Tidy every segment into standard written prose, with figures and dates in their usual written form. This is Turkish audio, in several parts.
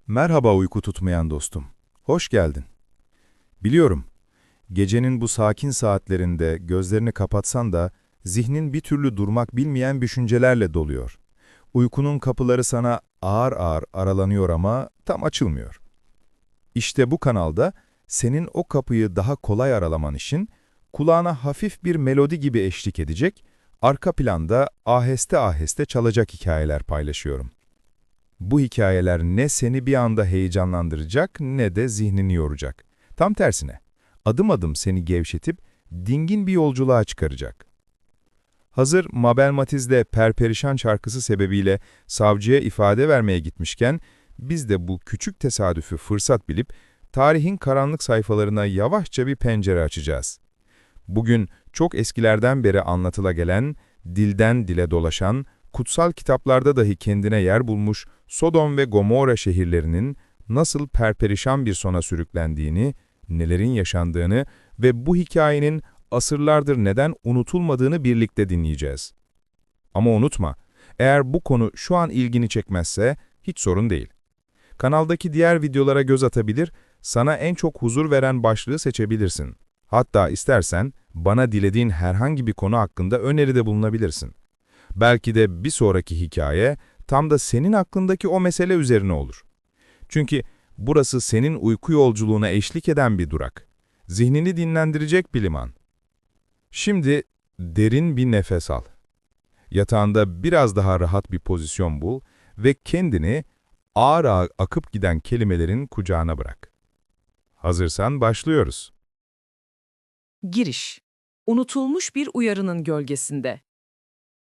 Merhaba uyku tutmayan dostum. Hoş geldin. Biliyorum, gecenin bu sakin saatlerinde gözlerini kapatsan da zihnin bir türlü durmak bilmeyen düşüncelerle doluyor. Uykunun kapıları sana ağır ağır aralanıyor ama tam açılmıyor. İşte bu kanalda senin o kapıyı daha kolay aralaman için kulağına hafif bir melodi gibi eşlik edecek, arka planda aheste aheste çalacak hikayeler paylaşıyorum. Bu hikayeler ne seni bir anda heyecanlandıracak ne de zihnini yoracak. Tam tersine, adım adım seni gevşetip dingin bir yolculuğa çıkaracak. Hazır Mabel Matiz'le Perperişan şarkısı sebebiyle savcıya ifade vermeye gitmişken, biz de bu küçük tesadüfü fırsat bilip tarihin karanlık sayfalarına yavaşça bir pencere açacağız. Bugün çok eskilerden beri anlatıla gelen, dilden dile dolaşan, kutsal kitaplarda dahi kendine yer bulmuş Sodom ve Gomorra şehirlerinin nasıl perperişan bir sona sürüklendiğini, nelerin yaşandığını ve bu hikayenin asırlardır neden unutulmadığını birlikte dinleyeceğiz. Ama unutma, eğer bu konu şu an ilgini çekmezse hiç sorun değil. Kanaldaki diğer videolara göz atabilir, sana en çok huzur veren başlığı seçebilirsin. Hatta istersen bana dilediğin herhangi bir konu hakkında öneride bulunabilirsin. Belki de bir sonraki hikaye tam da senin aklındaki o mesele üzerine olur. Çünkü burası senin uyku yolculuğuna eşlik eden bir durak. Zihnini dinlendirecek bir liman. Şimdi derin bir nefes al. Yatağında biraz daha rahat bir pozisyon bul ve kendini ağır ağır akıp giden kelimelerin kucağına bırak. Hazırsan başlıyoruz. Giriş. Unutulmuş bir uyarının gölgesinde.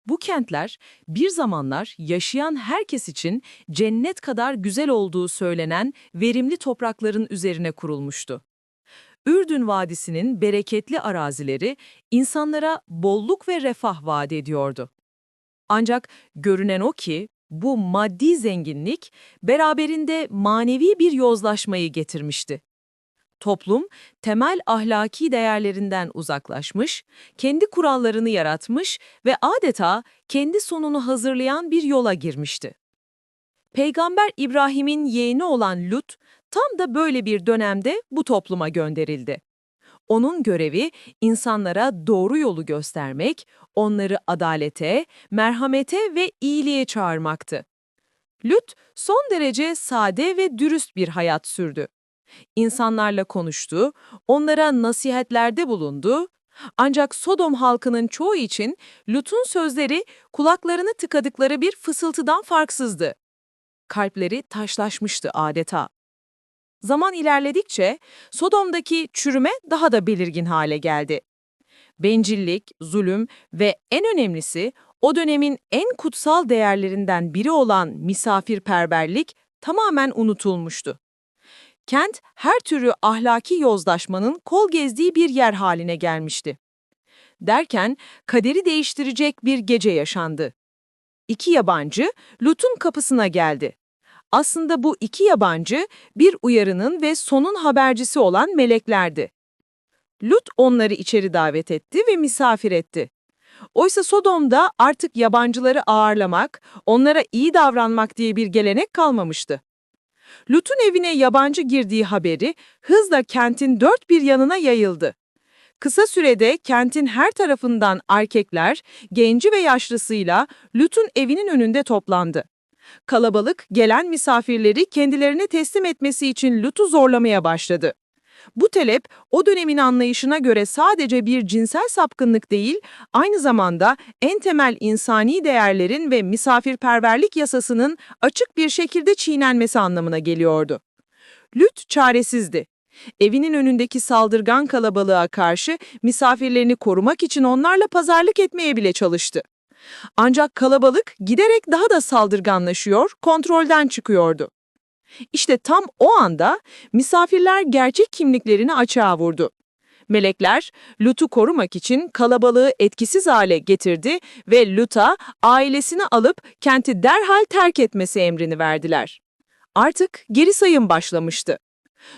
Bu kentler bir zamanlar yaşayan herkes için cennet kadar güzel olduğu söylenen verimli toprakların üzerine kurulmuştu. Ürdün Vadisi'nin bereketli arazileri insanlara bolluk ve refah vaat ediyordu. Ancak görünen o ki bu maddi zenginlik beraberinde manevi bir yozlaşmayı getirmişti. Toplum, temel ahlaki değerlerinden uzaklaşmış, kendi kurallarını yaratmış ve adeta kendi sonunu hazırlayan bir yola girmişti. Peygamber İbrahim'in yeğeni olan Lut, tam da böyle bir dönemde bu topluma gönderildi. Onun görevi, insanlara doğru yolu göstermek, onları adalete, merhamete ve iyiliğe çağırmaktı. Lut, son derece sade ve dürüst bir hayat sürdü. İnsanlarla konuştu, onlara nasihatlerde bulundu. Ancak Sodom halkının çoğu için Lut'un sözleri kulaklarını tıkadıkları bir fısıltıdan farksızdı. Kalpleri taşlaşmıştı adeta. Zaman ilerledikçe Sodom'daki çürüme daha da belirgin hale geldi. Bencillik, zulüm ve en önemlisi o dönemin en kutsal değerlerinden biri olan misafirperverlik tamamen unutulmuştu. Kent, her türlü ahlaki yozlaşmanın kol gezdiği bir yer haline gelmişti. Derken, kaderi değiştirecek bir gece yaşandı. İki yabancı, Lut'un kapısına geldi. Aslında bu iki yabancı, bir uyarının ve sonun habercisi olan meleklerdi. Lut onları içeri davet etti ve misafir etti. Oysa Sodom'da artık yabancıları ağırlamak, onlara iyi davranmak diye bir gelenek kalmamıştı. Lut'un evine yabancı girdiği haberi hızla kentin dört bir yanına yayıldı. Kısa sürede kentin her tarafından erkekler, genci ve yaşlısıyla Lut'un evinin önünde toplandı. Kalabalık gelen misafirleri kendilerine teslim etmesi için Lut'u zorlamaya başladı. Bu talep o dönemin anlayışına göre sadece bir cinsel sapkınlık değil, aynı zamanda en temel insani değerlerin ve misafirperverlik yasasının açık bir şekilde çiğnenmesi anlamına geliyordu. Lut çaresizdi. Evinin önündeki saldırgan kalabalığa karşı misafirlerini korumak için onlarla pazarlık etmeye bile çalıştı. Ancak kalabalık giderek daha da saldırganlaşıyor, kontrolden çıkıyordu. İşte tam o anda misafirler gerçek kimliklerini açığa vurdu. Melekler Lut'u korumak için kalabalığı etkisiz hale getirdi ve Lut'a ailesini alıp kenti derhal terk etmesi emrini verdiler. Artık geri sayım başlamıştı.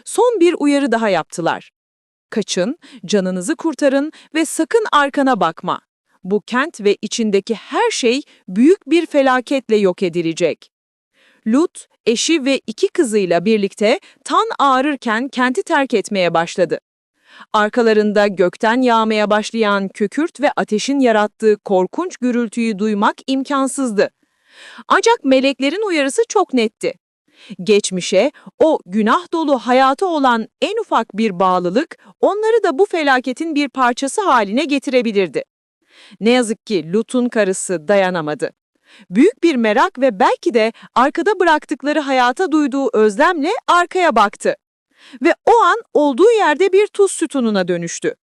Son bir uyarı daha yaptılar. Kaçın, canınızı kurtarın ve sakın arkana bakma. Bu kent ve içindeki her şey büyük bir felaketle yok edilecek. Lut, eşi ve 2 kızıyla birlikte tan ağarırken kenti terk etmeye başladı. Arkalarında gökten yağmaya başlayan kükürt ve ateşin yarattığı korkunç gürültüyü duymak imkansızdı. Ancak meleklerin uyarısı çok netti. Geçmişe, o günah dolu hayata olan en ufak bir bağlılık onları da bu felaketin bir parçası haline getirebilirdi. Ne yazık ki Lut'un karısı dayanamadı. Büyük bir merak ve belki de arkada bıraktıkları hayata duyduğu özlemle arkaya baktı. Ve o an olduğu yerde bir tuz sütununa dönüştü.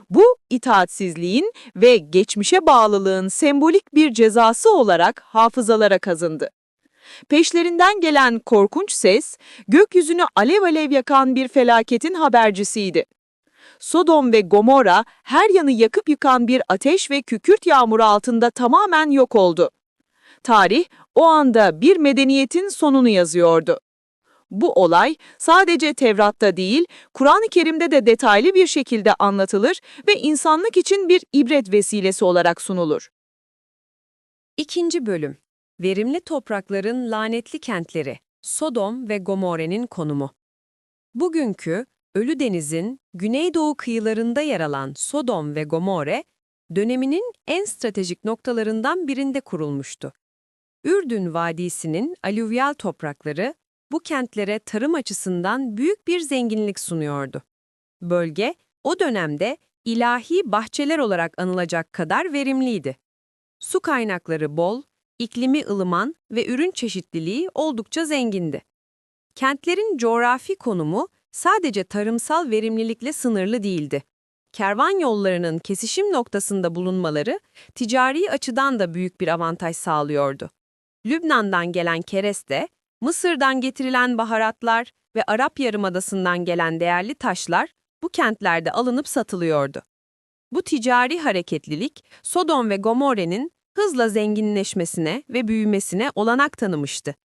Bu itaatsizliğin ve geçmişe bağlılığın sembolik bir cezası olarak hafızalara kazındı. Peşlerinden gelen korkunç ses, gökyüzünü alev alev yakan bir felaketin habercisiydi. Sodom ve Gomorra her yanı yakıp yıkan bir ateş ve kükürt yağmuru altında tamamen yok oldu. Tarih o anda bir medeniyetin sonunu yazıyordu. Bu olay sadece Tevrat'ta değil, Kur'an-ı Kerim'de de detaylı bir şekilde anlatılır ve insanlık için bir ibret vesilesi olarak sunulur. 2. Bölüm. Verimli toprakların lanetli kentleri, Sodom ve Gomorre'nin konumu. Bugünkü Ölü Deniz'in güneydoğu kıyılarında yer alan Sodom ve Gomorre, döneminin en stratejik noktalarından birinde kurulmuştu. Ürdün Vadisi'nin alüvyal toprakları, bu kentlere tarım açısından büyük bir zenginlik sunuyordu. Bölge, o dönemde ilahi bahçeler olarak anılacak kadar verimliydi. Su kaynakları bol, iklimi ılıman ve ürün çeşitliliği oldukça zengindi. Kentlerin coğrafi konumu sadece tarımsal verimlilikle sınırlı değildi. Kervan yollarının kesişim noktasında bulunmaları ticari açıdan da büyük bir avantaj sağlıyordu. Lübnan'dan gelen kereste, Mısır'dan getirilen baharatlar ve Arap Yarımadası'ndan gelen değerli taşlar bu kentlerde alınıp satılıyordu. Bu ticari hareketlilik, Sodom ve Gomorre'nin hızla zenginleşmesine ve büyümesine olanak tanımıştı.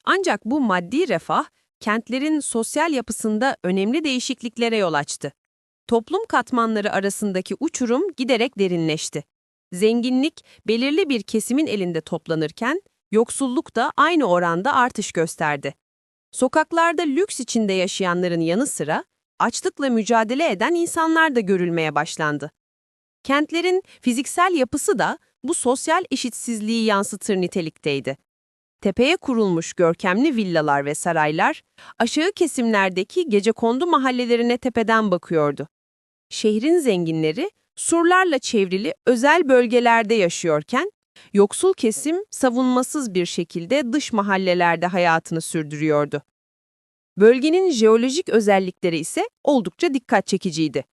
Ancak bu maddi refah, kentlerin sosyal yapısında önemli değişikliklere yol açtı. Toplum katmanları arasındaki uçurum giderek derinleşti. Zenginlik belirli bir kesimin elinde toplanırken, yoksulluk da aynı oranda artış gösterdi. Sokaklarda lüks içinde yaşayanların yanı sıra, açlıkla mücadele eden insanlar da görülmeye başlandı. Kentlerin fiziksel yapısı da bu sosyal eşitsizliği yansıtır nitelikteydi. Tepeye kurulmuş görkemli villalar ve saraylar, aşağı kesimlerdeki gecekondu mahallelerine tepeden bakıyordu. Şehrin zenginleri, surlarla çevrili özel bölgelerde yaşıyorken, yoksul kesim savunmasız bir şekilde dış mahallelerde hayatını sürdürüyordu. Bölgenin jeolojik özellikleri ise oldukça dikkat çekiciydi.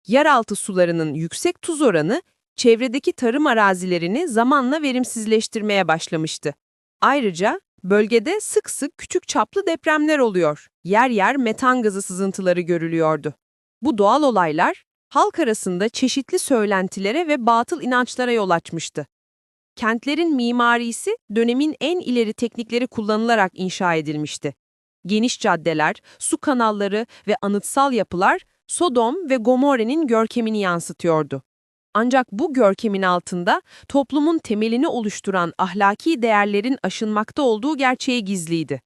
Yeraltı sularının yüksek tuz oranı, çevredeki tarım arazilerini zamanla verimsizleştirmeye başlamıştı. Ayrıca bölgede sık sık küçük çaplı depremler oluyor, yer yer metan gazı sızıntıları görülüyordu. Bu doğal olaylar, halk arasında çeşitli söylentilere ve batıl inançlara yol açmıştı. Kentlerin mimarisi dönemin en ileri teknikleri kullanılarak inşa edilmişti. Geniş caddeler, su kanalları ve anıtsal yapılar Sodom ve Gomorre'nin görkemini yansıtıyordu. Ancak bu görkemin altında toplumun temelini oluşturan ahlaki değerlerin aşınmakta olduğu gerçeği gizliydi.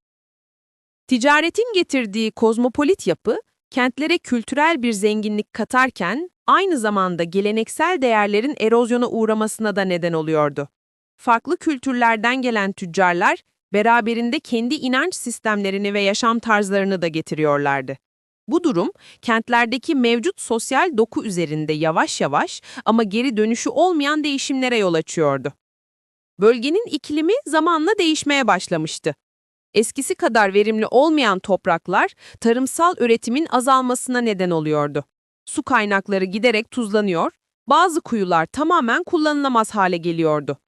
Ticaretin getirdiği kozmopolit yapı, kentlere kültürel bir zenginlik katarken, aynı zamanda geleneksel değerlerin erozyona uğramasına da neden oluyordu. Farklı kültürlerden gelen tüccarlar, beraberinde kendi inanç sistemlerini ve yaşam tarzlarını da getiriyorlardı. Bu durum, kentlerdeki mevcut sosyal doku üzerinde yavaş yavaş ama geri dönüşü olmayan değişimlere yol açıyordu. Bölgenin iklimi zamanla değişmeye başlamıştı. Eskisi kadar verimli olmayan topraklar, tarımsal üretimin azalmasına neden oluyordu. Su kaynakları giderek tuzlanıyor, bazı kuyular tamamen kullanılamaz hale geliyordu.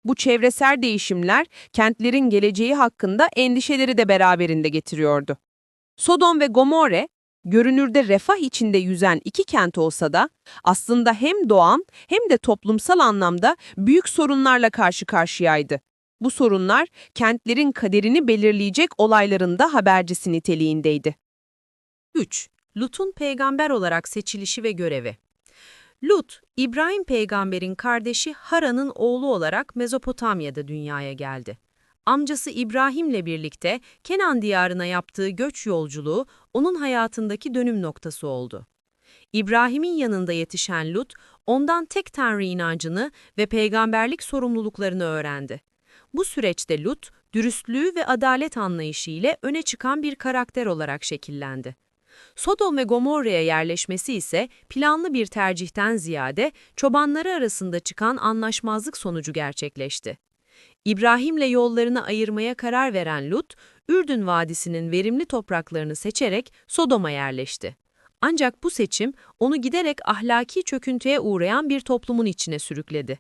Bu çevresel değişimler, kentlerin geleceği hakkında endişeleri de beraberinde getiriyordu. Sodom ve Gomorre, görünürde refah içinde yüzen iki kent olsa da, aslında hem doğan hem de toplumsal anlamda büyük sorunlarla karşı karşıyaydı. Bu sorunlar, kentlerin kaderini belirleyecek olayların da habercisi niteliğindeydi. 3. Lut'un peygamber olarak seçilişi ve görevi. Lut, İbrahim peygamberin kardeşi Haran'ın oğlu olarak Mezopotamya'da dünyaya geldi. amcası İbrahim'le birlikte Kenan diyarına yaptığı göç yolculuğu onun hayatındaki dönüm noktası oldu. İbrahim'in yanında yetişen Lut, ondan tek Tanrı inancını ve peygamberlik sorumluluklarını öğrendi. Bu süreçte Lut, dürüstlüğü ve adalet anlayışı ile öne çıkan bir karakter olarak şekillendi. Sodom ve Gomorra'ya yerleşmesi ise planlı bir tercihten ziyade çobanları arasında çıkan anlaşmazlık sonucu gerçekleşti. İbrahim'le yollarını ayırmaya karar veren Lut, Ürdün Vadisi'nin verimli topraklarını seçerek Sodom'a yerleşti. Ancak bu seçim onu giderek ahlaki çöküntüye uğrayan bir toplumun içine sürükledi.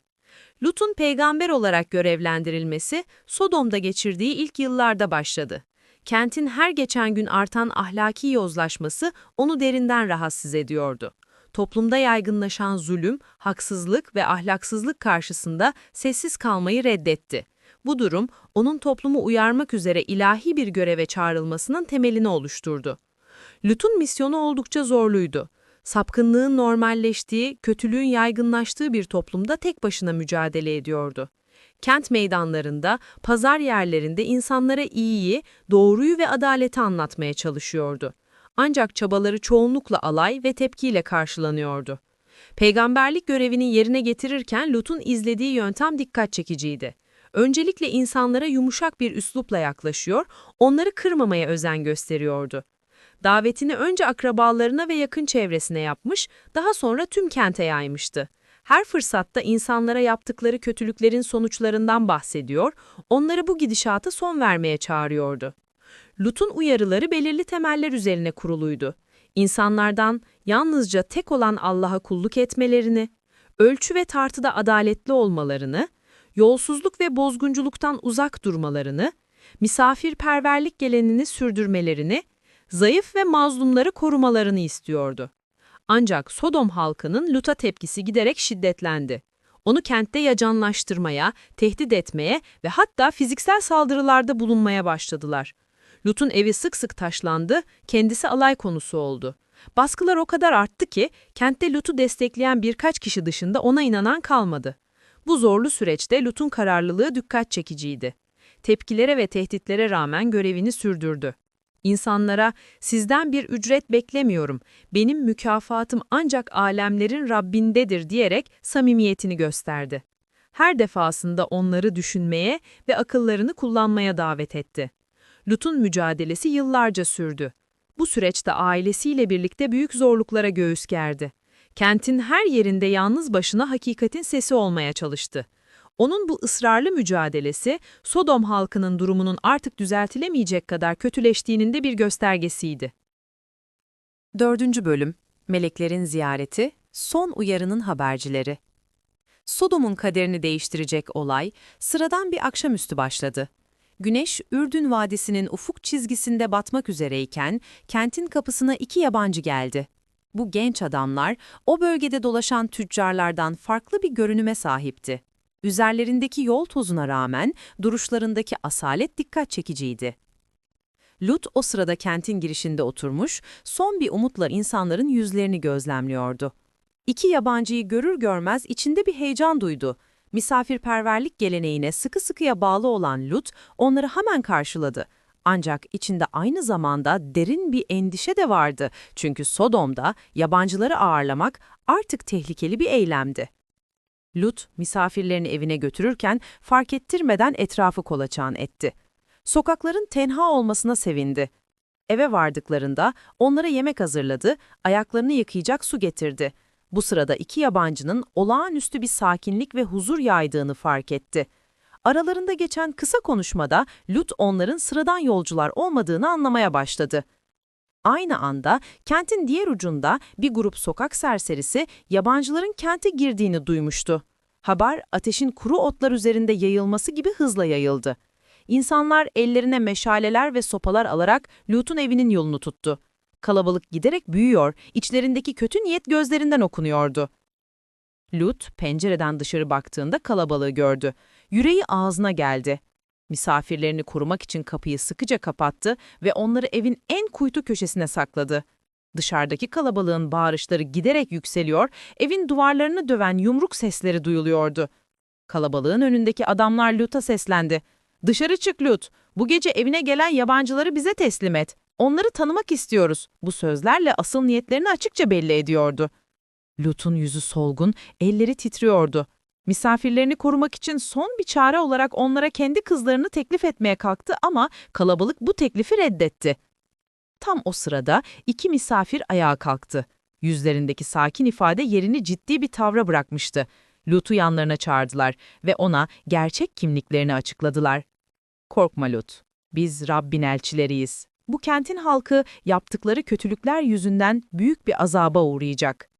Lut'un peygamber olarak görevlendirilmesi Sodom'da geçirdiği ilk yıllarda başladı. Kentin her geçen gün artan ahlaki yozlaşması onu derinden rahatsız ediyordu. Toplumda yaygınlaşan zulüm, haksızlık ve ahlaksızlık karşısında sessiz kalmayı reddetti. Bu durum, onun toplumu uyarmak üzere ilahi bir göreve çağrılmasının temelini oluşturdu. Lut'un misyonu oldukça zorluydu. Sapkınlığın normalleştiği, kötülüğün yaygınlaştığı bir toplumda tek başına mücadele ediyordu. Kent meydanlarında, pazar yerlerinde insanlara iyiyi, doğruyu ve adaleti anlatmaya çalışıyordu. Ancak çabaları çoğunlukla alay ve tepkiyle karşılanıyordu. Peygamberlik görevini yerine getirirken Lut'un izlediği yöntem dikkat çekiciydi. Öncelikle insanlara yumuşak bir üslupla yaklaşıyor, onları kırmamaya özen gösteriyordu. Davetini önce akrabalarına ve yakın çevresine yapmış, daha sonra tüm kente yaymıştı. Her fırsatta insanlara yaptıkları kötülüklerin sonuçlarından bahsediyor, onları bu gidişata son vermeye çağırıyordu. Lut'un uyarıları belirli temeller üzerine kuruluydu. İnsanlardan yalnızca tek olan Allah'a kulluk etmelerini, ölçü ve tartıda adaletli olmalarını, yolsuzluk ve bozgunculuktan uzak durmalarını, misafirperverlik geleneğini sürdürmelerini, zayıf ve mazlumları korumalarını istiyordu. Ancak Sodom halkının Lut'a tepkisi giderek şiddetlendi. Onu kentte yacanlaştırmaya, tehdit etmeye ve hatta fiziksel saldırılarda bulunmaya başladılar. Lut'un evi sık sık taşlandı, kendisi alay konusu oldu. Baskılar o kadar arttı ki kentte Lut'u destekleyen birkaç kişi dışında ona inanan kalmadı. Bu zorlu süreçte Lut'un kararlılığı dikkat çekiciydi. Tepkilere ve tehditlere rağmen görevini sürdürdü. İnsanlara, sizden bir ücret beklemiyorum, benim mükafatım ancak alemlerin Rabbindedir diyerek samimiyetini gösterdi. Her defasında onları düşünmeye ve akıllarını kullanmaya davet etti. Lut'un mücadelesi yıllarca sürdü. Bu süreçte ailesiyle birlikte büyük zorluklara göğüs gerdi. Kentin her yerinde yalnız başına hakikatin sesi olmaya çalıştı. Onun bu ısrarlı mücadelesi, Sodom halkının durumunun artık düzeltilemeyecek kadar kötüleştiğinin de bir göstergesiydi. 4. Bölüm Meleklerin Ziyareti, Son Uyarının Habercileri. Sodom'un kaderini değiştirecek olay, sıradan bir akşamüstü başladı. Güneş, Ürdün Vadisi'nin ufuk çizgisinde batmak üzereyken, kentin kapısına 2 yabancı geldi. Bu genç adamlar, o bölgede dolaşan tüccarlardan farklı bir görünüme sahipti. Üzerlerindeki yol tozuna rağmen duruşlarındaki asalet dikkat çekiciydi. Lut o sırada kentin girişinde oturmuş, son bir umutla insanların yüzlerini gözlemliyordu. 2 yabancıyı görür görmez içinde bir heyecan duydu. Misafirperverlik geleneğine sıkı sıkıya bağlı olan Lut onları hemen karşıladı. Ancak içinde aynı zamanda derin bir endişe de vardı. Çünkü Sodom'da yabancıları ağırlamak artık tehlikeli bir eylemdi. Lut, misafirlerini evine götürürken fark ettirmeden etrafı kolaçan etti. Sokakların tenha olmasına sevindi. Eve vardıklarında onlara yemek hazırladı, ayaklarını yıkayacak su getirdi. Bu sırada 2 yabancının olağanüstü bir sakinlik ve huzur yaydığını fark etti. Aralarında geçen kısa konuşmada Lut onların sıradan yolcular olmadığını anlamaya başladı. Aynı anda kentin diğer ucunda bir grup sokak serserisi yabancıların kente girdiğini duymuştu. Haber ateşin kuru otlar üzerinde yayılması gibi hızla yayıldı. İnsanlar ellerine meşaleler ve sopalar alarak Lut'un evinin yolunu tuttu. Kalabalık giderek büyüyor, içlerindeki kötü niyet gözlerinden okunuyordu. Lut pencereden dışarı baktığında kalabalığı gördü. Yüreği ağzına geldi. Misafirlerini korumak için kapıyı sıkıca kapattı ve onları evin en kuytu köşesine sakladı. Dışarıdaki kalabalığın bağırışları giderek yükseliyor, evin duvarlarını döven yumruk sesleri duyuluyordu. Kalabalığın önündeki adamlar Lut'a seslendi. Dışarı çık Lut. Bu gece evine gelen yabancıları bize teslim et. Onları tanımak istiyoruz. Bu sözlerle asıl niyetlerini açıkça belli ediyordu. Lut'un yüzü solgun, elleri titriyordu. Misafirlerini korumak için son bir çare olarak onlara kendi kızlarını teklif etmeye kalktı ama kalabalık bu teklifi reddetti. Tam o sırada iki misafir ayağa kalktı. Yüzlerindeki sakin ifade yerini ciddi bir tavra bırakmıştı. Lut'u yanlarına çağırdılar ve ona gerçek kimliklerini açıkladılar. "Korkma Lut, biz Rabbin elçileriyiz. Bu kentin halkı yaptıkları kötülükler yüzünden büyük bir azaba uğrayacak."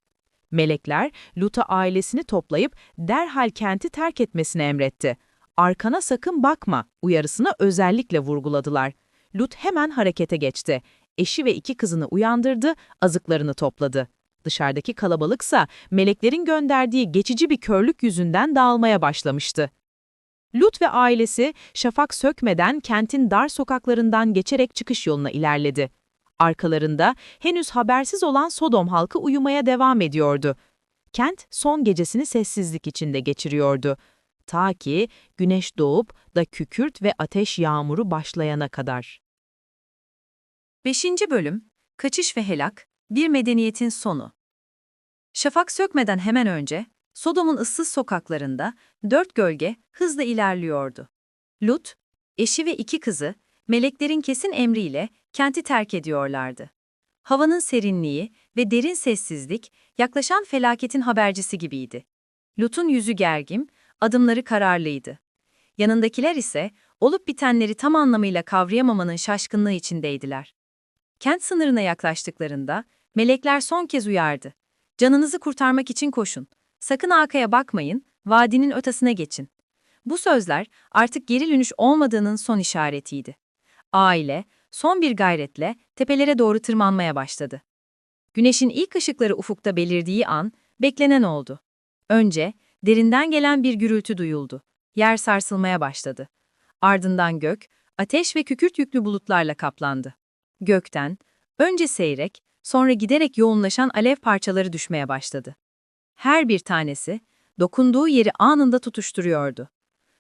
Melekler Lut'a ailesini toplayıp derhal kenti terk etmesini emretti. "Arkana sakın bakma" uyarısını özellikle vurguladılar. Lut hemen harekete geçti. Eşi ve iki kızını uyandırdı, azıklarını topladı. Dışarıdaki kalabalıksa meleklerin gönderdiği geçici bir körlük yüzünden dağılmaya başlamıştı. Lut ve ailesi şafak sökmeden kentin dar sokaklarından geçerek çıkış yoluna ilerledi. Arkalarında henüz habersiz olan Sodom halkı uyumaya devam ediyordu. Kent son gecesini sessizlik içinde geçiriyordu. Ta ki güneş doğup da kükürt ve ateş yağmuru başlayana kadar. 5. Bölüm Kaçış ve Helak, bir medeniyetin sonu. Şafak sökmeden hemen önce, Sodom'un ıssız sokaklarında 4 gölge hızla ilerliyordu. Lut, eşi ve 2 kızı, meleklerin kesin emriyle kenti terk ediyorlardı. Havanın serinliği ve derin sessizlik, yaklaşan felaketin habercisi gibiydi. Lut'un yüzü gergin, adımları kararlıydı. Yanındakiler ise, olup bitenleri tam anlamıyla kavrayamamanın şaşkınlığı içindeydiler. Kent sınırına yaklaştıklarında, melekler son kez uyardı. "Canınızı kurtarmak için koşun. Sakın arkaya bakmayın, vadinin ötesine geçin." Bu sözler artık geri dönüş olmadığının son işaretiydi. Aile, son bir gayretle tepelere doğru tırmanmaya başladı. Güneşin ilk ışıkları ufukta belirdiği an, beklenen oldu. Önce, derinden gelen bir gürültü duyuldu. Yer sarsılmaya başladı. Ardından gök, ateş ve kükürt yüklü bulutlarla kaplandı. Gökten, önce seyrek, sonra giderek yoğunlaşan alev parçaları düşmeye başladı. Her bir tanesi, dokunduğu yeri anında tutuşturuyordu.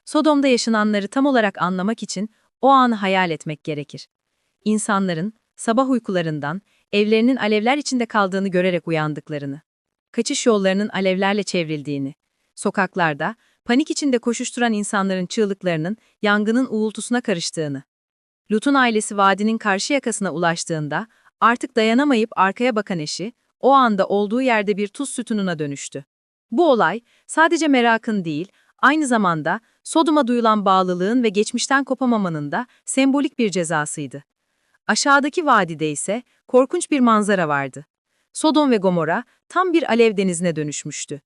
Sodom'da yaşananları tam olarak anlamak için o anı hayal etmek gerekir. İnsanların, sabah uykularından, evlerinin alevler içinde kaldığını görerek uyandıklarını, kaçış yollarının alevlerle çevrildiğini, sokaklarda, panik içinde koşuşturan insanların çığlıklarının yangının uğultusuna karıştığını. Lut'un ailesi vadinin karşı yakasına ulaştığında, artık dayanamayıp arkaya bakan eşi, o anda olduğu yerde bir tuz sütununa dönüştü. Bu olay, sadece merakın değil, aynı zamanda Sodom'a duyulan bağlılığın ve geçmişten kopamamanın da sembolik bir cezasıydı. Aşağıdaki vadide ise korkunç bir manzara vardı. Sodom ve Gomorra tam bir alev denizine dönüşmüştü.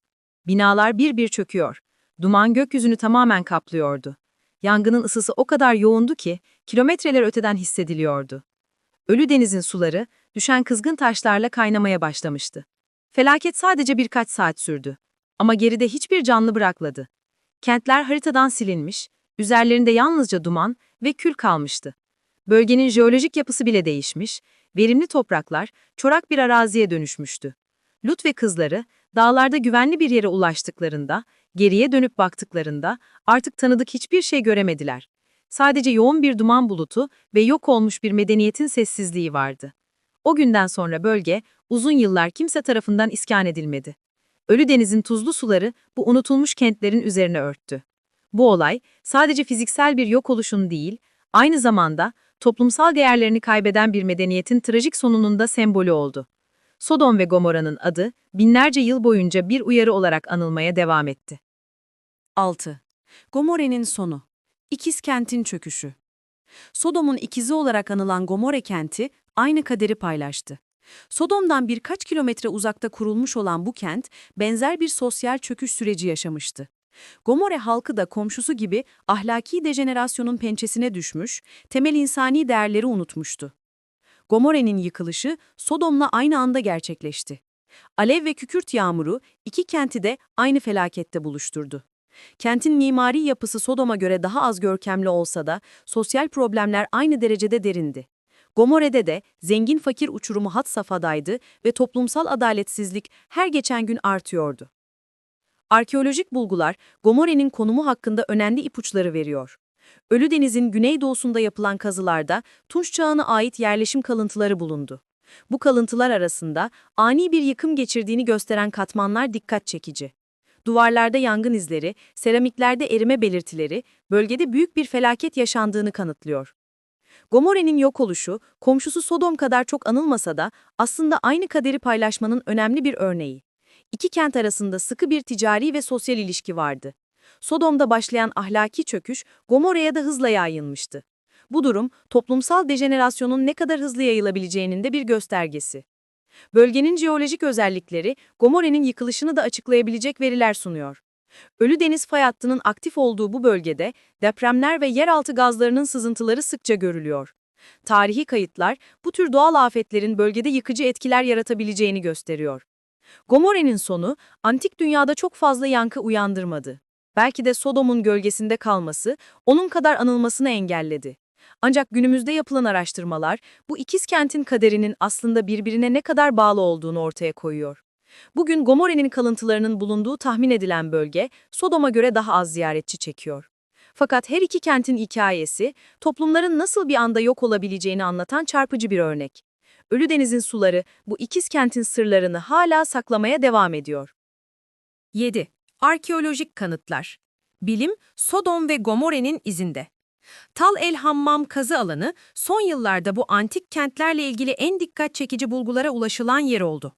Binalar bir bir çöküyor. Duman gökyüzünü tamamen kaplıyordu. Yangının ısısı o kadar yoğundu ki kilometreler öteden hissediliyordu. Ölü denizin suları düşen kızgın taşlarla kaynamaya başlamıştı. Felaket sadece birkaç saat sürdü. Ama geride hiçbir canlı bırakmadı. Kentler haritadan silinmiş, üzerlerinde yalnızca duman ve kül kalmıştı. Bölgenin jeolojik yapısı bile değişmiş, verimli topraklar çorak bir araziye dönüşmüştü. Lut ve kızları dağlarda güvenli bir yere ulaştıklarında, geriye dönüp baktıklarında artık tanıdık hiçbir şey göremediler. Sadece yoğun bir duman bulutu ve yok olmuş bir medeniyetin sessizliği vardı. O günden sonra bölge uzun yıllar kimse tarafından iskan edilmedi. Ölü denizin tuzlu suları bu unutulmuş kentlerin üzerine örttü. Bu olay sadece fiziksel bir yok oluşun değil, aynı zamanda toplumsal değerlerini kaybeden bir medeniyetin trajik sonunun da sembolü oldu. Sodom ve Gomorra'nın adı binlerce yıl boyunca bir uyarı olarak anılmaya devam etti. 6. Gomorre'nin sonu. İkiz kentin çöküşü. Sodom'un ikizi olarak anılan Gomorre kenti aynı kaderi paylaştı. Sodom'dan birkaç kilometre uzakta kurulmuş olan bu kent benzer bir sosyal çöküş süreci yaşamıştı. Gomorre halkı da komşusu gibi ahlaki dejenerasyonun pençesine düşmüş, temel insani değerleri unutmuştu. Gomorre'nin yıkılışı Sodom'la aynı anda gerçekleşti. Alev ve kükürt yağmuru iki kenti de aynı felakette buluşturdu. Kentin mimari yapısı Sodom'a göre daha az görkemli olsa da sosyal problemler aynı derecede derindi. Gomorre'de de zengin fakir uçurumu had safhadaydı ve toplumsal adaletsizlik her geçen gün artıyordu. Arkeolojik bulgular Gomorre'nin konumu hakkında önemli ipuçları veriyor. Ölüdeniz'in güneydoğusunda yapılan kazılarda Tunç Çağı'na ait yerleşim kalıntıları bulundu. Bu kalıntılar arasında ani bir yıkım geçirdiğini gösteren katmanlar dikkat çekici. Duvarlarda yangın izleri, seramiklerde erime belirtileri, bölgede büyük bir felaket yaşandığını kanıtlıyor. Gomore'nin yok oluşu, komşusu Sodom kadar çok anılmasa da aslında aynı kaderi paylaşmanın önemli bir örneği. İki kent arasında sıkı bir ticari ve sosyal ilişki vardı. Sodom'da başlayan ahlaki çöküş, Gomorre'ye de hızla yayılmıştı. Bu durum, toplumsal dejenerasyonun ne kadar hızlı yayılabileceğinin de bir göstergesi. Bölgenin jeolojik özellikleri, Gomorre'nin yıkılışını da açıklayabilecek veriler sunuyor. Ölüdeniz fay hattının aktif olduğu bu bölgede depremler ve yeraltı gazlarının sızıntıları sıkça görülüyor. Tarihi kayıtlar, bu tür doğal afetlerin bölgede yıkıcı etkiler yaratabileceğini gösteriyor. Gomorre'nin sonu, antik dünyada çok fazla yankı uyandırmadı. Belki de Sodom'un gölgesinde kalması, onun kadar anılmasını engelledi. Ancak günümüzde yapılan araştırmalar, bu ikiz kentin kaderinin aslında birbirine ne kadar bağlı olduğunu ortaya koyuyor. Bugün Gomorre'nin kalıntılarının bulunduğu tahmin edilen bölge, Sodom'a göre daha az ziyaretçi çekiyor. Fakat her iki kentin hikayesi, toplumların nasıl bir anda yok olabileceğini anlatan çarpıcı bir örnek. Ölüdeniz'in suları, bu ikiz kentin sırlarını hala saklamaya devam ediyor. 7. Arkeolojik kanıtlar. Bilim, Sodom ve Gomorre'nin izinde. Tal el Hammam kazı alanı, son yıllarda bu antik kentlerle ilgili en dikkat çekici bulgulara ulaşılan yer oldu.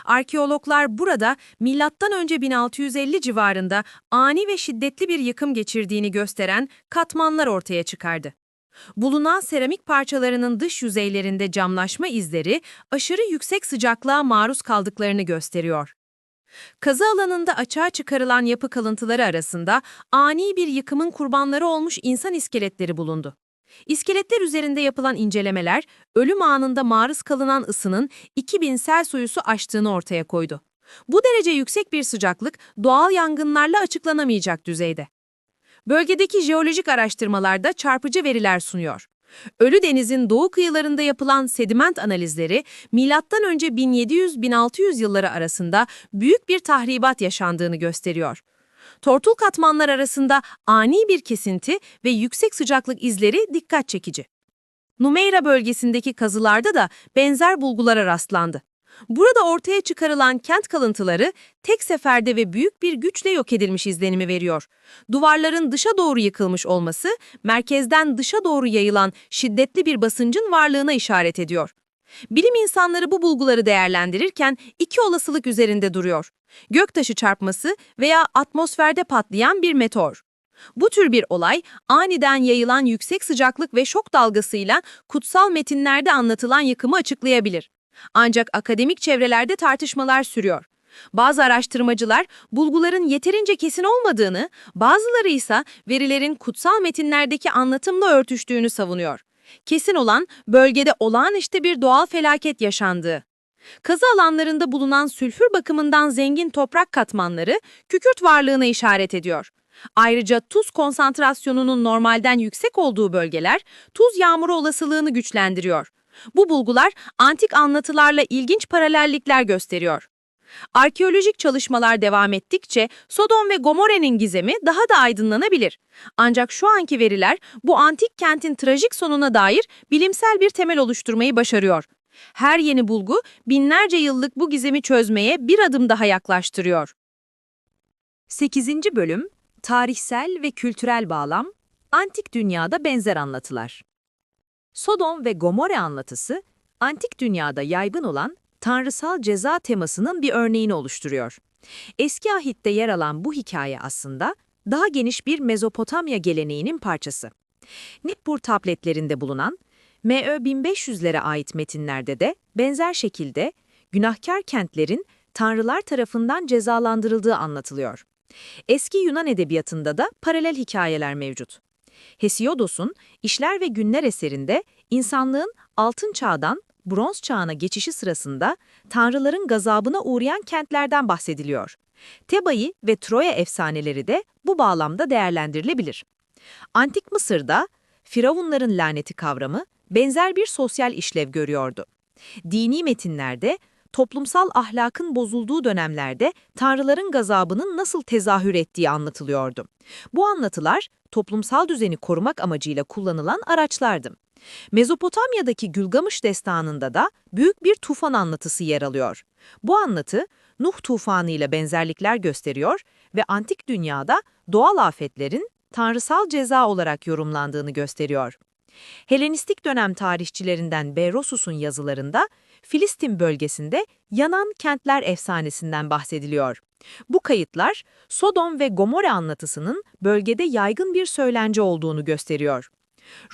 Arkeologlar burada M.Ö. 1650 civarında ani ve şiddetli bir yıkım geçirdiğini gösteren katmanlar ortaya çıkardı. Bulunan seramik parçalarının dış yüzeylerinde camlaşma izleri aşırı yüksek sıcaklığa maruz kaldıklarını gösteriyor. Kazı alanında açığa çıkarılan yapı kalıntıları arasında ani bir yıkımın kurbanları olmuş insan iskeletleri bulundu. İskeletler üzerinde yapılan incelemeler, ölüm anında maruz kalınan ısının 2000 Celsius'u aştığını ortaya koydu. Bu derece yüksek bir sıcaklık doğal yangınlarla açıklanamayacak düzeyde. Bölgedeki jeolojik araştırmalarda çarpıcı veriler sunuyor. Ölüdeniz'in doğu kıyılarında yapılan sediment analizleri, M.Ö. 1700-1600 yılları arasında büyük bir tahribat yaşandığını gösteriyor. Tortul katmanlar arasında ani bir kesinti ve yüksek sıcaklık izleri dikkat çekici. Numeira bölgesindeki kazılarda da benzer bulgulara rastlandı. Burada ortaya çıkarılan kent kalıntıları tek seferde ve büyük bir güçle yok edilmiş izlenimi veriyor. Duvarların dışa doğru yıkılmış olması, merkezden dışa doğru yayılan şiddetli bir basıncın varlığına işaret ediyor. Bilim insanları bu bulguları değerlendirirken iki olasılık üzerinde duruyor. Göktaşı çarpması veya atmosferde patlayan bir meteor. Bu tür bir olay, aniden yayılan yüksek sıcaklık ve şok dalgasıyla kutsal metinlerde anlatılan yıkımı açıklayabilir. Ancak akademik çevrelerde tartışmalar sürüyor. Bazı araştırmacılar bulguların yeterince kesin olmadığını, bazıları ise verilerin kutsal metinlerdeki anlatımla örtüştüğünü savunuyor. Kesin olan, bölgede olağanüstü bir doğal felaket yaşandığı. Kazı alanlarında bulunan sülfür bakımından zengin toprak katmanları kükürt varlığına işaret ediyor. Ayrıca tuz konsantrasyonunun normalden yüksek olduğu bölgeler tuz yağmuru olasılığını güçlendiriyor. Bu bulgular antik anlatılarla ilginç paralellikler gösteriyor. Arkeolojik çalışmalar devam ettikçe Sodom ve Gomorre'nin gizemi daha da aydınlanabilir. Ancak şu anki veriler bu antik kentin trajik sonuna dair bilimsel bir temel oluşturmayı başarıyor. Her yeni bulgu binlerce yıllık bu gizemi çözmeye bir adım daha yaklaştırıyor. 8. Bölüm Tarihsel ve kültürel bağlam, antik dünyada benzer anlatılar. Sodom ve Gomorre anlatısı, antik dünyada yaygın olan tanrısal ceza temasının bir örneğini oluşturuyor. Eski ahitte yer alan bu hikaye aslında daha geniş bir Mezopotamya geleneğinin parçası. Nippur tabletlerinde bulunan M.Ö. 1500'lere ait metinlerde de benzer şekilde günahkar kentlerin tanrılar tarafından cezalandırıldığı anlatılıyor. Eski Yunan edebiyatında da paralel hikayeler mevcut. Hesiodos'un İşler ve Günler eserinde insanlığın altın çağdan bronz çağına geçişi sırasında tanrıların gazabına uğrayan kentlerden bahsediliyor. Tebai ve Troya efsaneleri de bu bağlamda değerlendirilebilir. Antik Mısır'da Firavunların laneti kavramı benzer bir sosyal işlev görüyordu. Dini metinlerde toplumsal ahlakın bozulduğu dönemlerde tanrıların gazabının nasıl tezahür ettiği anlatılıyordu. Bu anlatılar toplumsal düzeni korumak amacıyla kullanılan araçlardı. Mezopotamya'daki Gülgamış destanında da büyük bir tufan anlatısı yer alıyor. Bu anlatı Nuh tufanı ile benzerlikler gösteriyor ve antik dünyada doğal afetlerin tanrısal ceza olarak yorumlandığını gösteriyor. Helenistik dönem tarihçilerinden Berosus'un yazılarında Filistin bölgesinde yanan kentler efsanesinden bahsediliyor. Bu kayıtlar Sodom ve Gomorre anlatısının bölgede yaygın bir söylence olduğunu gösteriyor.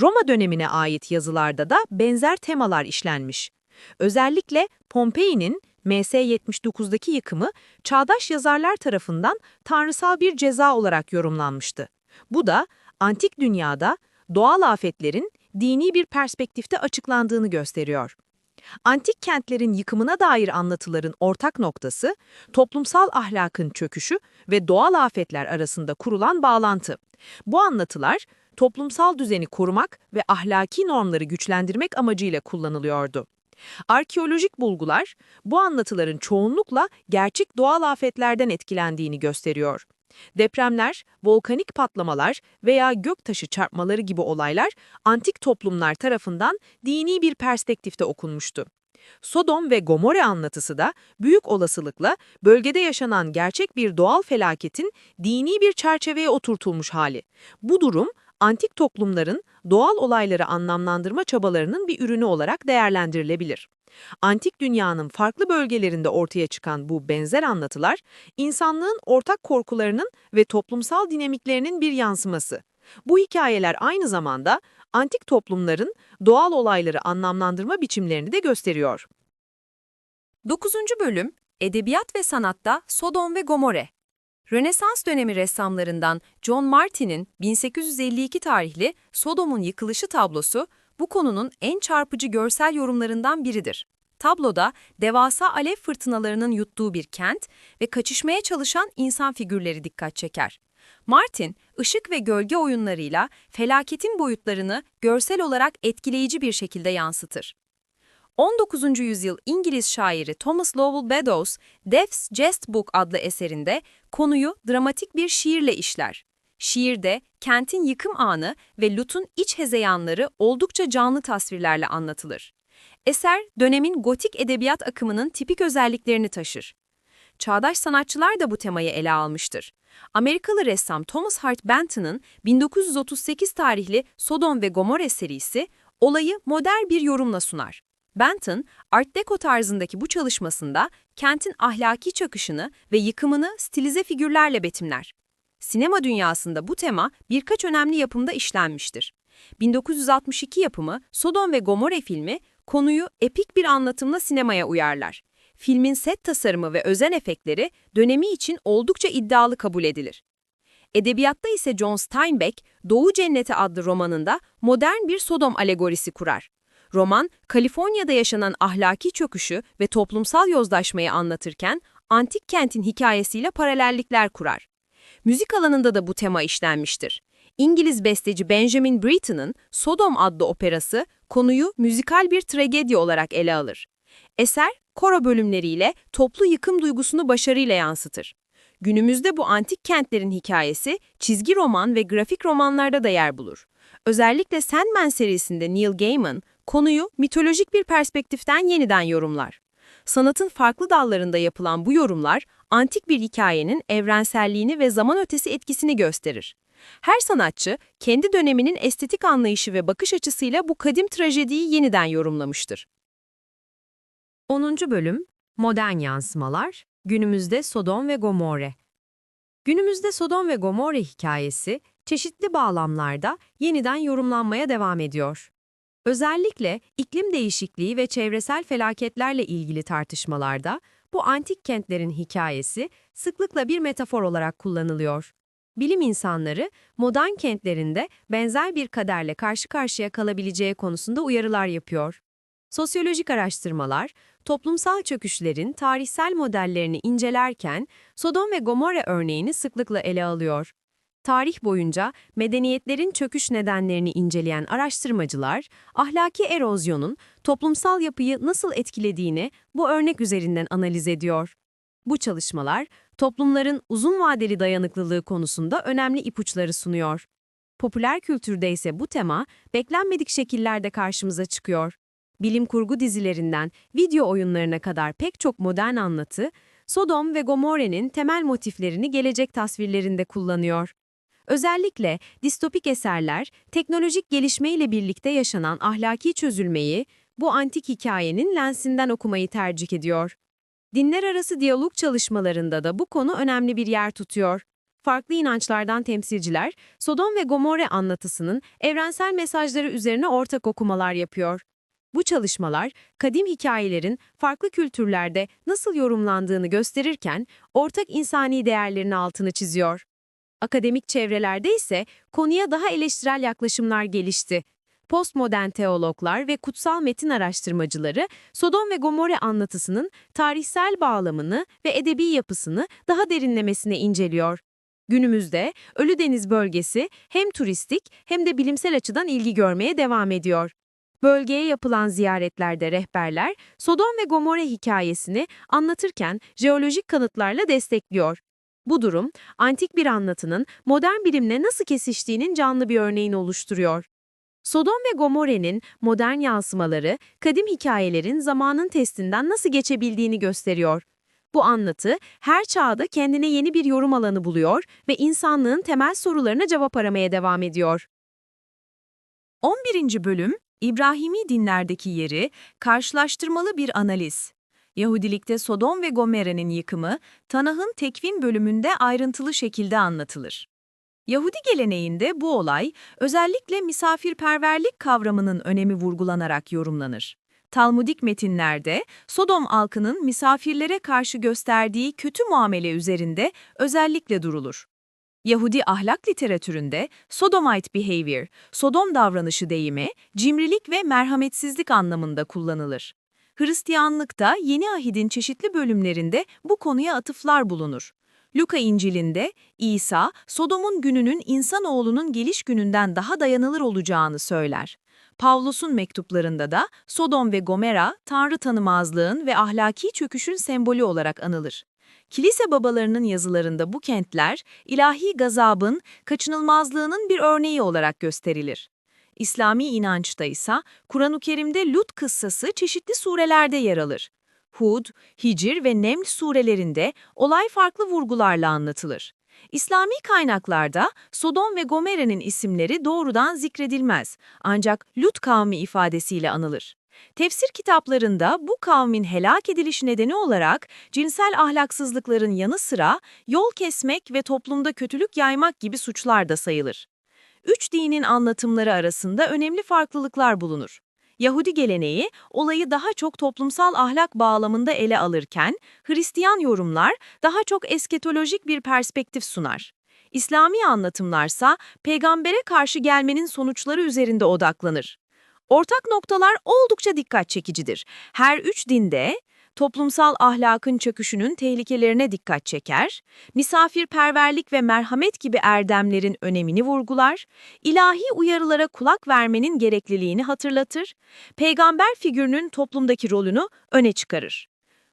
Roma dönemine ait yazılarda da benzer temalar işlenmiş. Özellikle Pompei'nin MS-79'daki yıkımı çağdaş yazarlar tarafından tanrısal bir ceza olarak yorumlanmıştı. Bu da antik dünyada doğal afetlerin dini bir perspektifte açıklandığını gösteriyor. Antik kentlerin yıkımına dair anlatıların ortak noktası, toplumsal ahlakın çöküşü ve doğal afetler arasında kurulan bağlantı. Bu anlatılar, toplumsal düzeni korumak ve ahlaki normları güçlendirmek amacıyla kullanılıyordu. Arkeolojik bulgular, bu anlatıların çoğunlukla gerçek doğal afetlerden etkilendiğini gösteriyor. Depremler, volkanik patlamalar veya göktaşı çarpmaları gibi olaylar antik toplumlar tarafından dini bir perspektifte okunmuştu. Sodom ve Gomorre anlatısı da büyük olasılıkla bölgede yaşanan gerçek bir doğal felaketin dini bir çerçeveye oturtulmuş hali. Bu durum, antik toplumların doğal olayları anlamlandırma çabalarının bir ürünü olarak değerlendirilebilir. Antik dünyanın farklı bölgelerinde ortaya çıkan bu benzer anlatılar, insanlığın ortak korkularının ve toplumsal dinamiklerinin bir yansıması. Bu hikayeler aynı zamanda antik toplumların doğal olayları anlamlandırma biçimlerini de gösteriyor. 9. bölüm, Edebiyat ve Sanatta Sodom ve Gomorre. Rönesans dönemi ressamlarından John Martin'in 1852 tarihli Sodom'un yıkılışı tablosu, bu konunun en çarpıcı görsel yorumlarından biridir. Tabloda devasa alev fırtınalarının yuttuğu bir kent ve kaçışmaya çalışan insan figürleri dikkat çeker. Martin, ışık ve gölge oyunlarıyla felaketin boyutlarını görsel olarak etkileyici bir şekilde yansıtır. 19. yüzyıl İngiliz şairi Thomas Lowell Beddoes, Death's Jest Book adlı eserinde konuyu dramatik bir şiirle işler. Şiirde kentin yıkım anı ve Lut'un iç hezeyanları oldukça canlı tasvirlerle anlatılır. Eser, dönemin gotik edebiyat akımının tipik özelliklerini taşır. Çağdaş sanatçılar da bu temayı ele almıştır. Amerikalı ressam Thomas Hart Benton'ın 1938 tarihli Sodom ve Gomorre serisi, olayı modern bir yorumla sunar. Benton, Art Deco tarzındaki bu çalışmasında kentin ahlaki çöküşünü ve yıkımını stilize figürlerle betimler. Sinema dünyasında bu tema birkaç önemli yapımda işlenmiştir. 1962 yapımı Sodom ve Gomorre filmi, konuyu epik bir anlatımla sinemaya uyarlar. Filmin set tasarımı ve özen efektleri dönemi için oldukça iddialı kabul edilir. Edebiyatta ise John Steinbeck, Doğu Cenneti adlı romanında modern bir Sodom alegorisi kurar. Roman, Kaliforniya'da yaşanan ahlaki çöküşü ve toplumsal yozlaşmayı anlatırken, antik kentin hikayesiyle paralellikler kurar. Müzik alanında da bu tema işlenmiştir. İngiliz besteci Benjamin Britten'ın Sodom adlı operası, konuyu müzikal bir tragedi olarak ele alır. Eser, koro bölümleriyle toplu yıkım duygusunu başarıyla yansıtır. Günümüzde bu antik kentlerin hikayesi, çizgi roman ve grafik romanlarda da yer bulur. Özellikle Sandman serisinde Neil Gaiman, konuyu mitolojik bir perspektiften yeniden yorumlar. Sanatın farklı dallarında yapılan bu yorumlar, antik bir hikayenin evrenselliğini ve zaman ötesi etkisini gösterir. Her sanatçı, kendi döneminin estetik anlayışı ve bakış açısıyla bu kadim trajediyi yeniden yorumlamıştır. 10. bölüm, Modern yansımalar, günümüzde Sodom ve Gomorre. Günümüzde Sodom ve Gomorre hikayesi, çeşitli bağlamlarda yeniden yorumlanmaya devam ediyor. Özellikle iklim değişikliği ve çevresel felaketlerle ilgili tartışmalarda bu antik kentlerin hikayesi sıklıkla bir metafor olarak kullanılıyor. Bilim insanları modern kentlerinde benzer bir kaderle karşı karşıya kalabileceği konusunda uyarılar yapıyor. Sosyolojik araştırmalar, toplumsal çöküşlerin tarihsel modellerini incelerken Sodom ve Gomorre örneğini sıklıkla ele alıyor. Tarih boyunca medeniyetlerin çöküş nedenlerini inceleyen araştırmacılar, ahlaki erozyonun toplumsal yapıyı nasıl etkilediğini bu örnek üzerinden analiz ediyor. Bu çalışmalar, toplumların uzun vadeli dayanıklılığı konusunda önemli ipuçları sunuyor. Popüler kültürde ise bu tema beklenmedik şekillerde karşımıza çıkıyor. Bilim kurgu dizilerinden video oyunlarına kadar pek çok modern anlatı, Sodom ve Gomorre'nin temel motiflerini gelecek tasvirlerinde kullanıyor. Özellikle distopik eserler, teknolojik gelişmeyle birlikte yaşanan ahlaki çözülmeyi bu antik hikayenin lensinden okumayı tercih ediyor. Dinler arası diyalog çalışmalarında da bu konu önemli bir yer tutuyor. Farklı inançlardan temsilciler, Sodom ve Gomorre anlatısının evrensel mesajları üzerine ortak okumalar yapıyor. Bu çalışmalar, kadim hikayelerin farklı kültürlerde nasıl yorumlandığını gösterirken, ortak insani değerlerin altını çiziyor. Akademik çevrelerde ise konuya daha eleştirel yaklaşımlar gelişti. Postmodern teologlar ve kutsal metin araştırmacıları, Sodom ve Gomorre anlatısının tarihsel bağlamını ve edebi yapısını daha derinlemesine inceliyor. Günümüzde Ölüdeniz bölgesi hem turistik hem de bilimsel açıdan ilgi görmeye devam ediyor. Bölgeye yapılan ziyaretlerde rehberler, Sodom ve Gomorre hikayesini anlatırken jeolojik kanıtlarla destekliyor. Bu durum, antik bir anlatının modern bilimle nasıl kesiştiğinin canlı bir örneğini oluşturuyor. Sodom ve Gomorre'nin modern yansımaları, kadim hikayelerin zamanın testinden nasıl geçebildiğini gösteriyor. Bu anlatı, her çağda kendine yeni bir yorum alanı buluyor ve insanlığın temel sorularına cevap aramaya devam ediyor. 11. bölüm, İbrahimi dinlerdeki yeri, karşılaştırmalı bir analiz. Yahudilikte Sodom ve Gomorre'nin yıkımı, Tanah'ın Tekvin bölümünde ayrıntılı şekilde anlatılır. Yahudi geleneğinde bu olay, özellikle misafirperverlik kavramının önemi vurgulanarak yorumlanır. Talmudik metinlerde, Sodom halkının misafirlere karşı gösterdiği kötü muamele üzerinde özellikle durulur. Yahudi ahlak literatüründe Sodomite behavior, Sodom davranışı deyimi, cimrilik ve merhametsizlik anlamında kullanılır. Hristiyanlıkta Yeni Ahit'in çeşitli bölümlerinde bu konuya atıflar bulunur. Luka İncil'inde İsa, Sodom'un gününün insanoğlunun geliş gününden daha dayanılır olacağını söyler. Pavlus'un mektuplarında da Sodom ve Gomorra, tanrı tanımazlığın ve ahlaki çöküşün sembolü olarak anılır. Kilise babalarının yazılarında bu kentler, ilahi gazabın, kaçınılmazlığının bir örneği olarak gösterilir. İslami inançta ise Kur'an-ı Kerim'de Lut kıssası çeşitli surelerde yer alır. Hud, Hicr ve Neml surelerinde olay farklı vurgularla anlatılır. İslami kaynaklarda Sodom ve Gomorre'nin isimleri doğrudan zikredilmez, ancak Lut kavmi ifadesiyle anılır. Tefsir kitaplarında bu kavmin helak ediliş nedeni olarak cinsel ahlaksızlıkların yanı sıra yol kesmek ve toplumda kötülük yaymak gibi suçlar da sayılır. Üç dinin anlatımları arasında önemli farklılıklar bulunur. Yahudi geleneği olayı daha çok toplumsal ahlak bağlamında ele alırken, Hristiyan yorumlar daha çok eskatolojik bir perspektif sunar. İslami anlatımlarsa peygambere karşı gelmenin sonuçları üzerinde odaklanır. Ortak noktalar oldukça dikkat çekicidir. Her üç dinde toplumsal ahlakın çöküşünün tehlikelerine dikkat çeker, misafirperverlik ve merhamet gibi erdemlerin önemini vurgular, ilahi uyarılara kulak vermenin gerekliliğini hatırlatır, peygamber figürünün toplumdaki rolünü öne çıkarır.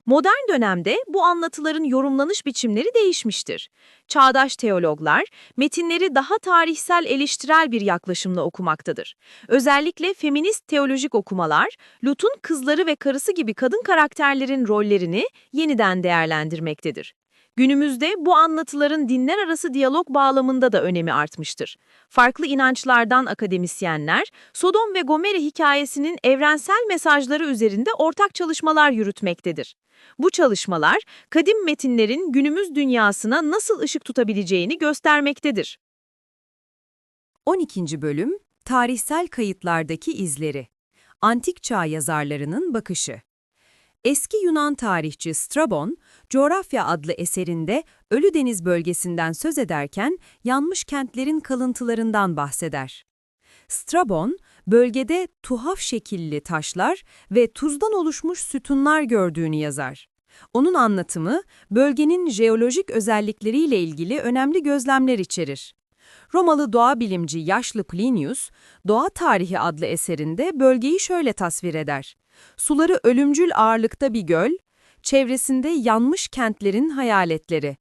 Modern dönemde bu anlatıların yorumlanış biçimleri değişmiştir. Çağdaş teologlar, metinleri daha tarihsel eleştirel bir yaklaşımla okumaktadır. Özellikle feminist teolojik okumalar, Lut'un kızları ve karısı gibi kadın karakterlerin rollerini yeniden değerlendirmektedir. Günümüzde bu anlatıların dinler arası diyalog bağlamında da önemi artmıştır. Farklı inançlardan akademisyenler, Sodom ve Gomorre hikayesinin evrensel mesajları üzerinde ortak çalışmalar yürütmektedir. Bu çalışmalar, kadim metinlerin günümüz dünyasına nasıl ışık tutabileceğini göstermektedir. 12. bölüm, tarihsel kayıtlardaki izleri. Antik çağ yazarlarının bakışı. Eski Yunan tarihçi Strabon, Coğrafya adlı eserinde Ölüdeniz bölgesinden söz ederken yanmış kentlerin kalıntılarından bahseder. Strabon, bölgede tuhaf şekilli taşlar ve tuzdan oluşmuş sütunlar gördüğünü yazar. Onun anlatımı, bölgenin jeolojik özellikleriyle ilgili önemli gözlemler içerir. Romalı doğa bilimci yaşlı Plinius, Doğa Tarihi adlı eserinde bölgeyi şöyle tasvir eder. Suları ölümcül ağırlıkta bir göl, çevresinde yanmış kentlerin hayaletleri.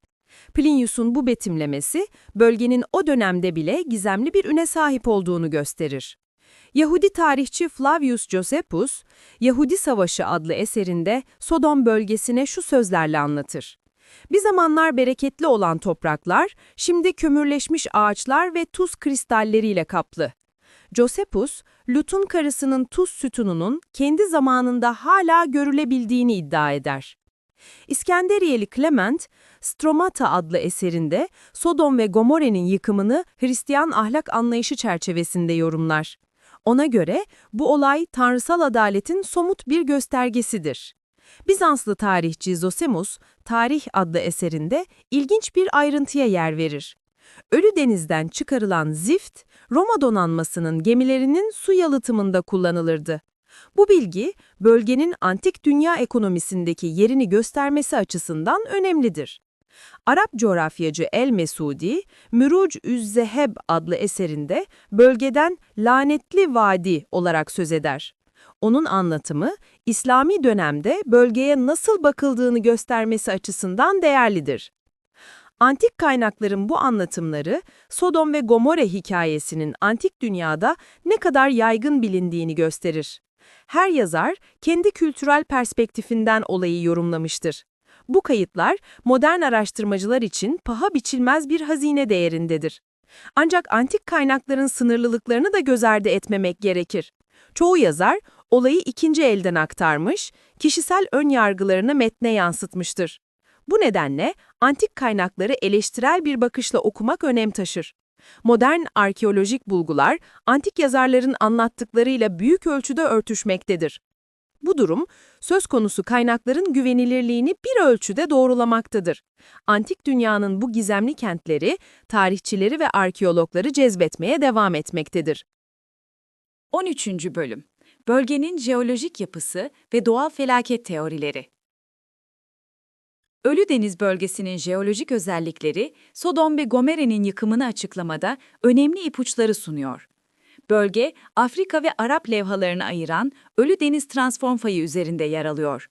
Plinius'un bu betimlemesi, bölgenin o dönemde bile gizemli bir üne sahip olduğunu gösterir. Yahudi tarihçi Flavius Josephus, Yahudi Savaşı adlı eserinde Sodom bölgesine şu sözlerle anlatır. Bir zamanlar bereketli olan topraklar, şimdi kömürleşmiş ağaçlar ve tuz kristalleriyle kaplı. Josephus, Lut'un karısının tuz sütununun kendi zamanında hala görülebildiğini iddia eder. İskenderiyeli Clement, Stromata adlı eserinde Sodom ve Gomorre'nin yıkımını Hristiyan ahlak anlayışı çerçevesinde yorumlar. Ona göre bu olay tanrısal adaletin somut bir göstergesidir. Bizanslı tarihçi Zosimus, Tarih adlı eserinde ilginç bir ayrıntıya yer verir. Ölü denizden çıkarılan zift, Roma donanmasının gemilerinin su yalıtımında kullanılırdı. Bu bilgi, bölgenin antik dünya ekonomisindeki yerini göstermesi açısından önemlidir. Arap coğrafyacı El-Mesudi, Müruc-üz-Zeheb adlı eserinde bölgeden lanetli vadi olarak söz eder. Onun anlatımı, İslami dönemde bölgeye nasıl bakıldığını göstermesi açısından değerlidir. Antik kaynakların bu anlatımları, Sodom ve Gomorre hikayesinin antik dünyada ne kadar yaygın bilindiğini gösterir. Her yazar, kendi kültürel perspektifinden olayı yorumlamıştır. Bu kayıtlar, modern araştırmacılar için paha biçilmez bir hazine değerindedir. Ancak antik kaynakların sınırlılıklarını da göz ardı etmemek gerekir. Çoğu yazar, olayı ikinci elden aktarmış, kişisel ön yargılarını metne yansıtmıştır. Bu nedenle antik kaynakları eleştirel bir bakışla okumak önem taşır. Modern arkeolojik bulgular, antik yazarların anlattıklarıyla büyük ölçüde örtüşmektedir. Bu durum, söz konusu kaynakların güvenilirliğini bir ölçüde doğrulamaktadır. Antik dünyanın bu gizemli kentleri, tarihçileri ve arkeologları cezbetmeye devam etmektedir. 13. Bölüm. Bölgenin jeolojik yapısı ve doğal felaket teorileri. Ölüdeniz bölgesinin jeolojik özellikleri, Sodom ve Gomorre'nin yıkımını açıklamada önemli ipuçları sunuyor. Bölge, Afrika ve Arap levhalarını ayıran Ölüdeniz transform fayı üzerinde yer alıyor.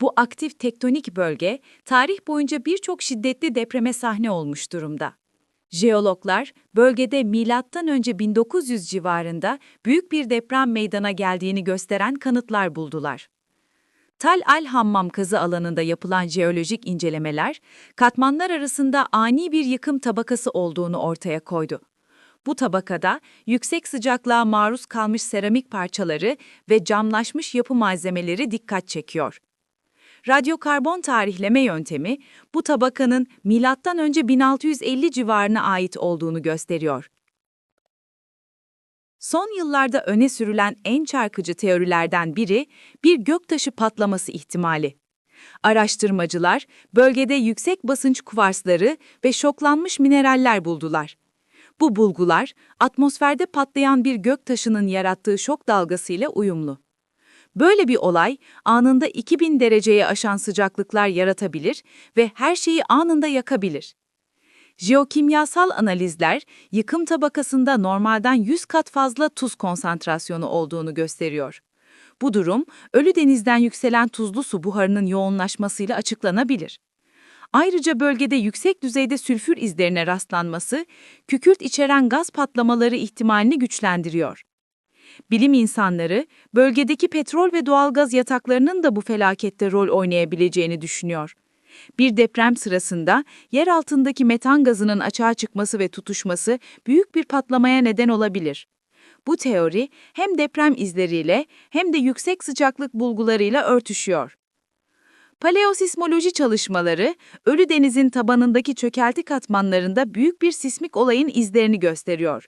Bu aktif tektonik bölge, tarih boyunca birçok şiddetli depreme sahne olmuş durumda. Jeologlar, bölgede M.Ö. 1900 civarında büyük bir deprem meydana geldiğini gösteren kanıtlar buldular. Tal al-Hammam kazı alanında yapılan jeolojik incelemeler, katmanlar arasında ani bir yıkım tabakası olduğunu ortaya koydu. Bu tabakada yüksek sıcaklığa maruz kalmış seramik parçaları ve camlaşmış yapı malzemeleri dikkat çekiyor. Radyokarbon tarihleme yöntemi, bu tabakanın M.Ö. 1650 civarına ait olduğunu gösteriyor. Son yıllarda öne sürülen en çarpıcı teorilerden biri, bir göktaşı patlaması ihtimali. Araştırmacılar, bölgede yüksek basınç kuvarsları ve şoklanmış mineraller buldular. Bu bulgular, atmosferde patlayan bir göktaşının yarattığı şok dalgasıyla uyumlu. Böyle bir olay, anında 2000 dereceye aşan sıcaklıklar yaratabilir ve her şeyi anında yakabilir. Jeokimyasal analizler, yıkım tabakasında normalden 100 kat fazla tuz konsantrasyonu olduğunu gösteriyor. Bu durum, Ölüdeniz'den yükselen tuzlu su buharının yoğunlaşmasıyla açıklanabilir. Ayrıca bölgede yüksek düzeyde sülfür izlerine rastlanması, kükürt içeren gaz patlamaları ihtimalini güçlendiriyor. Bilim insanları, bölgedeki petrol ve doğalgaz yataklarının da bu felakette rol oynayabileceğini düşünüyor. Bir deprem sırasında yer altındaki metan gazının açığa çıkması ve tutuşması büyük bir patlamaya neden olabilir. Bu teori hem deprem izleriyle hem de yüksek sıcaklık bulgularıyla örtüşüyor. Paleosismoloji çalışmaları, Ölüdeniz'in tabanındaki çökelti katmanlarında büyük bir sismik olayın izlerini gösteriyor.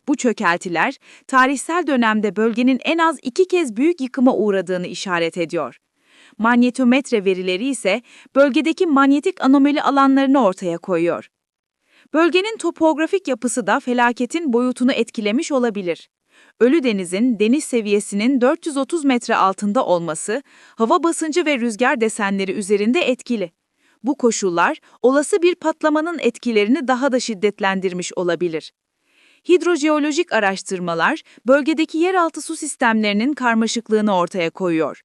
Bu çökeltiler, tarihsel dönemde bölgenin en az 2 kez büyük yıkıma uğradığını işaret ediyor. Manyetometre verileri ise bölgedeki manyetik anomali alanlarını ortaya koyuyor. Bölgenin topografik yapısı da felaketin boyutunu etkilemiş olabilir. Ölüdeniz'in deniz seviyesinin 430 metre altında olması, hava basıncı ve rüzgar desenleri üzerinde etkili. Bu koşullar olası bir patlamanın etkilerini daha da şiddetlendirmiş olabilir. Hidrojeolojik araştırmalar bölgedeki yeraltı su sistemlerinin karmaşıklığını ortaya koyuyor.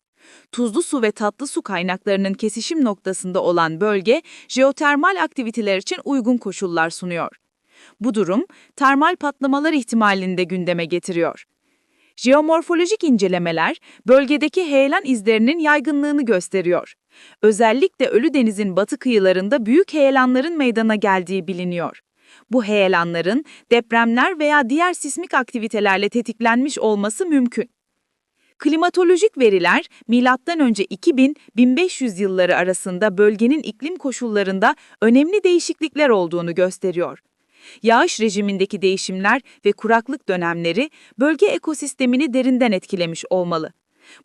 Tuzlu su ve tatlı su kaynaklarının kesişim noktasında olan bölge, jeotermal aktiviteler için uygun koşullar sunuyor. Bu durum, termal patlamalar ihtimalini de gündeme getiriyor. Jeomorfolojik incelemeler, bölgedeki heyelan izlerinin yaygınlığını gösteriyor. Özellikle Ölüdeniz'in batı kıyılarında büyük heyelanların meydana geldiği biliniyor. Bu heyelanların depremler veya diğer sismik aktivitelerle tetiklenmiş olması mümkün. Klimatolojik veriler, M.Ö. 2000-1500 yılları arasında bölgenin iklim koşullarında önemli değişiklikler olduğunu gösteriyor. Yağış rejimindeki değişimler ve kuraklık dönemleri bölge ekosistemini derinden etkilemiş olmalı.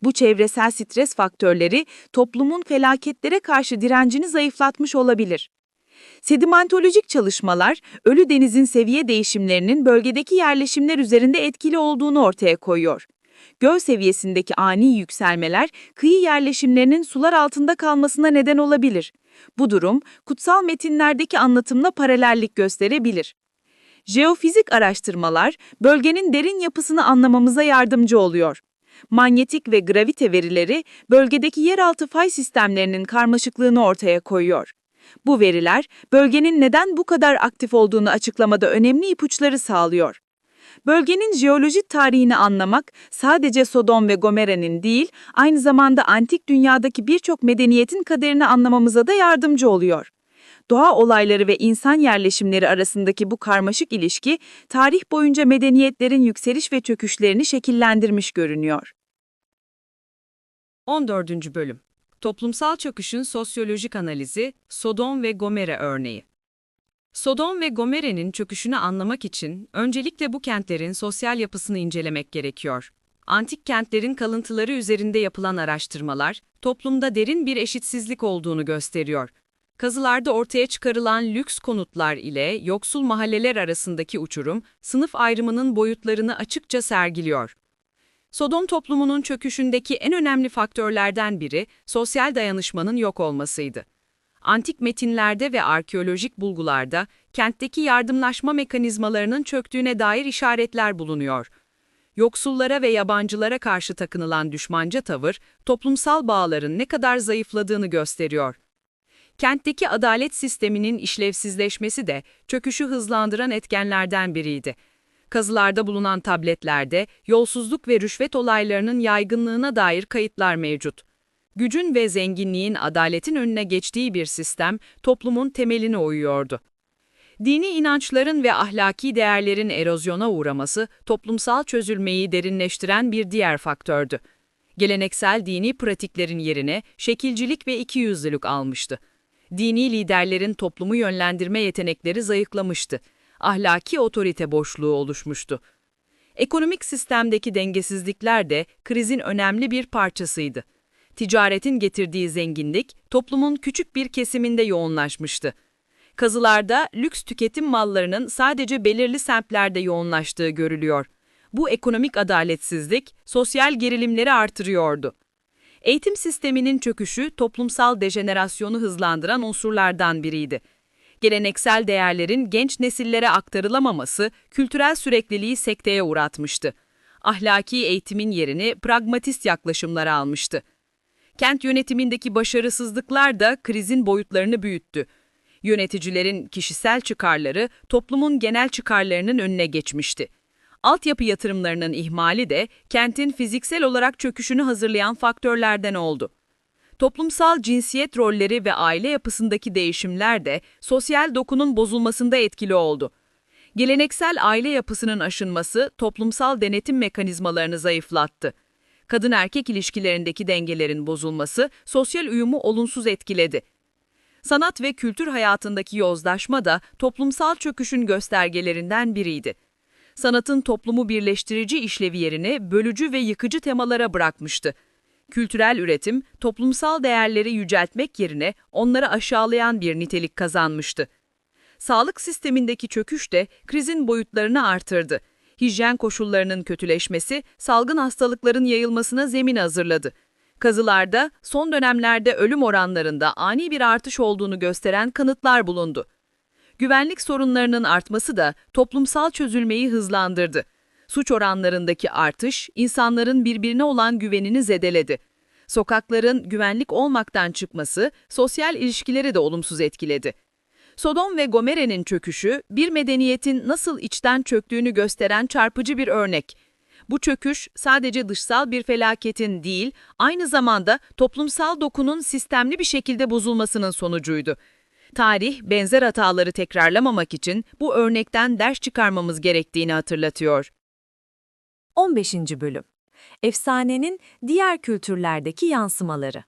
Bu çevresel stres faktörleri toplumun felaketlere karşı direncini zayıflatmış olabilir. Sedimentolojik çalışmalar, Ölüdeniz'in seviye değişimlerinin bölgedeki yerleşimler üzerinde etkili olduğunu ortaya koyuyor. Göl seviyesindeki ani yükselmeler, kıyı yerleşimlerinin sular altında kalmasına neden olabilir. Bu durum, kutsal metinlerdeki anlatımla paralellik gösterebilir. Jeofizik araştırmalar, bölgenin derin yapısını anlamamıza yardımcı oluyor. Manyetik ve gravite verileri, bölgedeki yeraltı fay sistemlerinin karmaşıklığını ortaya koyuyor. Bu veriler, bölgenin neden bu kadar aktif olduğunu açıklamada önemli ipuçları sağlıyor. Bölgenin jeolojik tarihini anlamak, sadece Sodom ve Gomorre'nin değil, aynı zamanda antik dünyadaki birçok medeniyetin kaderini anlamamıza da yardımcı oluyor. Doğa olayları ve insan yerleşimleri arasındaki bu karmaşık ilişki, tarih boyunca medeniyetlerin yükseliş ve çöküşlerini şekillendirmiş görünüyor. 14. Bölüm. Toplumsal çöküşün sosyolojik analizi, Sodom ve Gomorre örneği. Sodom ve Gomorre'nin çöküşünü anlamak için öncelikle bu kentlerin sosyal yapısını incelemek gerekiyor. Antik kentlerin kalıntıları üzerinde yapılan araştırmalar, toplumda derin bir eşitsizlik olduğunu gösteriyor. Kazılarda ortaya çıkarılan lüks konutlar ile yoksul mahalleler arasındaki uçurum, sınıf ayrımının boyutlarını açıkça sergiliyor. Sodom toplumunun çöküşündeki en önemli faktörlerden biri, sosyal dayanışmanın yok olmasıydı. Antik metinlerde ve arkeolojik bulgularda, kentteki yardımlaşma mekanizmalarının çöktüğüne dair işaretler bulunuyor. Yoksullara ve yabancılara karşı takınılan düşmanca tavır, toplumsal bağların ne kadar zayıfladığını gösteriyor. Kentteki adalet sisteminin işlevsizleşmesi de çöküşü hızlandıran etkenlerden biriydi. Kazılarda bulunan tabletlerde yolsuzluk ve rüşvet olaylarının yaygınlığına dair kayıtlar mevcut. Gücün ve zenginliğin adaletin önüne geçtiği bir sistem toplumun temeline oyuyordu. Dini inançların ve ahlaki değerlerin erozyona uğraması toplumsal çözülmeyi derinleştiren bir diğer faktördü. Geleneksel dini pratiklerin yerine şekilcilik ve ikiyüzlülük almıştı. Dini liderlerin toplumu yönlendirme yetenekleri zayıflamıştı. Ahlaki otorite boşluğu oluşmuştu. Ekonomik sistemdeki dengesizlikler de krizin önemli bir parçasıydı. Ticaretin getirdiği zenginlik toplumun küçük bir kesiminde yoğunlaşmıştı. Kazılarda lüks tüketim mallarının sadece belirli semtlerde yoğunlaştığı görülüyor. Bu ekonomik adaletsizlik sosyal gerilimleri artırıyordu. Eğitim sisteminin çöküşü toplumsal dejenerasyonu hızlandıran unsurlardan biriydi. Geleneksel değerlerin genç nesillere aktarılamaması kültürel sürekliliği sekteye uğratmıştı. Ahlaki eğitimin yerini pragmatist yaklaşımlar almıştı. Kent yönetimindeki başarısızlıklar da krizin boyutlarını büyüttü. Yöneticilerin kişisel çıkarları toplumun genel çıkarlarının önüne geçmişti. Altyapı yatırımlarının ihmali de kentin fiziksel olarak çöküşünü hazırlayan faktörlerden oldu. Toplumsal cinsiyet rolleri ve aile yapısındaki değişimler de sosyal dokunun bozulmasında etkili oldu. Geleneksel aile yapısının aşınması toplumsal denetim mekanizmalarını zayıflattı. Kadın-erkek ilişkilerindeki dengelerin bozulması sosyal uyumu olumsuz etkiledi. Sanat ve kültür hayatındaki yozlaşma da toplumsal çöküşün göstergelerinden biriydi. Sanatın toplumu birleştirici işlevi yerini bölücü ve yıkıcı temalara bırakmıştı. Kültürel üretim, toplumsal değerleri yüceltmek yerine onları aşağılayan bir nitelik kazanmıştı. Sağlık sistemindeki çöküş de krizin boyutlarını artırdı. Hijyen koşullarının kötüleşmesi, salgın hastalıkların yayılmasına zemin hazırladı. Kazılarda son dönemlerde ölüm oranlarında ani bir artış olduğunu gösteren kanıtlar bulundu. Güvenlik sorunlarının artması da toplumsal çözülmeyi hızlandırdı. Suç oranlarındaki artış, insanların birbirine olan güvenini zedeledi. Sokakların güvenlik olmaktan çıkması, sosyal ilişkileri de olumsuz etkiledi. Sodom ve Gomorre'nin çöküşü, bir medeniyetin nasıl içten çöktüğünü gösteren çarpıcı bir örnek. Bu çöküş sadece dışsal bir felaketin değil, aynı zamanda toplumsal dokunun sistemli bir şekilde bozulmasının sonucuydu. Tarih, benzer hataları tekrarlamamak için bu örnekten ders çıkarmamız gerektiğini hatırlatıyor. 15. Bölüm. Efsanenin diğer kültürlerdeki yansımaları.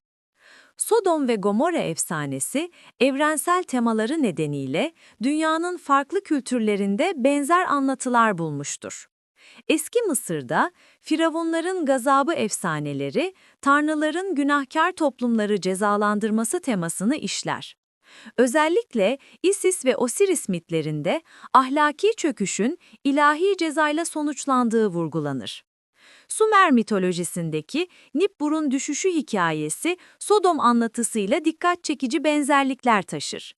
Sodom ve Gomorre efsanesi, evrensel temaları nedeniyle dünyanın farklı kültürlerinde benzer anlatılar bulmuştur. Eski Mısır'da firavunların gazabı efsaneleri, tanrıların günahkar toplumları cezalandırması temasını işler. Özellikle Isis ve Osiris mitlerinde ahlaki çöküşün ilahi cezayla sonuçlandığı vurgulanır. Sumer mitolojisindeki Nippur'un düşüşü hikayesi Sodom anlatısıyla dikkat çekici benzerlikler taşır.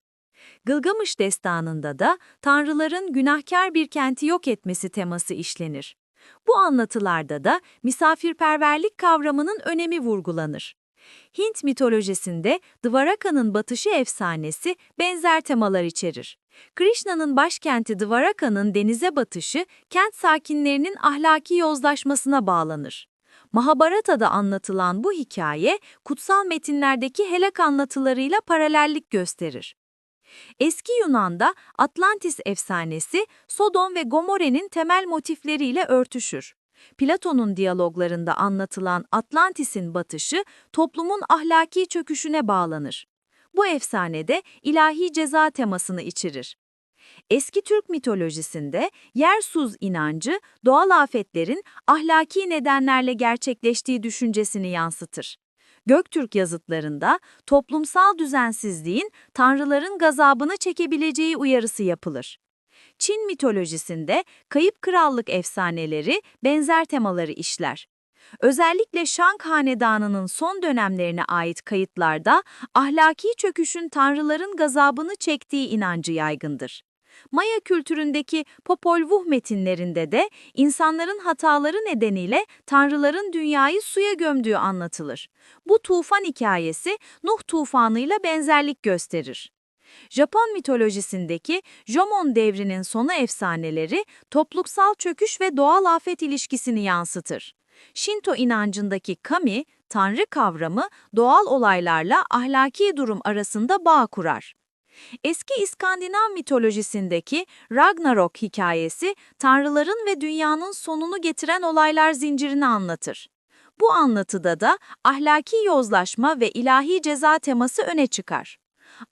Gılgamış destanında da tanrıların günahkar bir kenti yok etmesi teması işlenir. Bu anlatılarda da misafirperverlik kavramının önemi vurgulanır. Hint mitolojisinde Dvaraka'nın batışı efsanesi benzer temalar içerir. Krishna'nın başkenti Dvaraka'nın denize batışı, kent sakinlerinin ahlaki yozlaşmasına bağlanır. Mahabharata'da anlatılan bu hikaye, kutsal metinlerdeki helak anlatılarıyla paralellik gösterir. Eski Yunan'da Atlantis efsanesi, Sodom ve Gomorre'nin temel motifleriyle örtüşür. Platon'un diyaloglarında anlatılan Atlantis'in batışı, toplumun ahlaki çöküşüne bağlanır. Bu efsanede ilahi ceza temasını içerir. Eski Türk mitolojisinde yersuz inancı, doğal afetlerin ahlaki nedenlerle gerçekleştiği düşüncesini yansıtır. Göktürk yazıtlarında toplumsal düzensizliğin tanrıların gazabını çekebileceği uyarısı yapılır. Çin mitolojisinde kayıp krallık efsaneleri benzer temaları işler. Özellikle Shang Hanedanı'nın son dönemlerine ait kayıtlarda ahlaki çöküşün tanrıların gazabını çektiği inancı yaygındır. Maya kültüründeki Popol Vuh metinlerinde de insanların hataları nedeniyle tanrıların dünyayı suya gömdüğü anlatılır. Bu tufan hikayesi Nuh tufanıyla benzerlik gösterir. Japon mitolojisindeki Jomon devrinin sonu efsaneleri toplumsal çöküş ve doğal afet ilişkisini yansıtır. Şinto inancındaki kami, tanrı kavramı doğal olaylarla ahlaki durum arasında bağ kurar. Eski İskandinav mitolojisindeki Ragnarok hikayesi, tanrıların ve dünyanın sonunu getiren olaylar zincirini anlatır. Bu anlatıda da ahlaki yozlaşma ve ilahi ceza teması öne çıkar.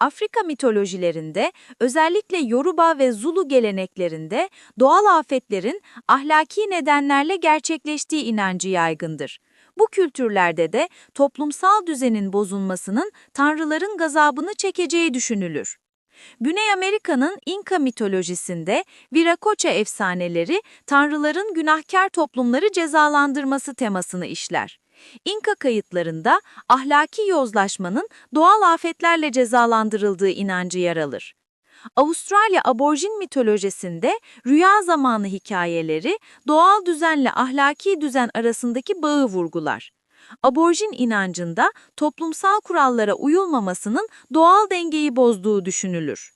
Afrika mitolojilerinde, özellikle Yoruba ve Zulu geleneklerinde doğal afetlerin ahlaki nedenlerle gerçekleştiği inancı yaygındır. Bu kültürlerde de toplumsal düzenin bozulmasının tanrıların gazabını çekeceği düşünülür. Güney Amerika'nın İnka mitolojisinde Viracocha efsaneleri tanrıların günahkar toplumları cezalandırması temasını işler. İnka kayıtlarında ahlaki yozlaşmanın doğal afetlerle cezalandırıldığı inancı yer alır. Avustralya aborjin mitolojisinde rüya zamanı hikayeleri doğal düzenle ahlaki düzen arasındaki bağı vurgular. Aborjin inancında toplumsal kurallara uyulmamasının doğal dengeyi bozduğu düşünülür.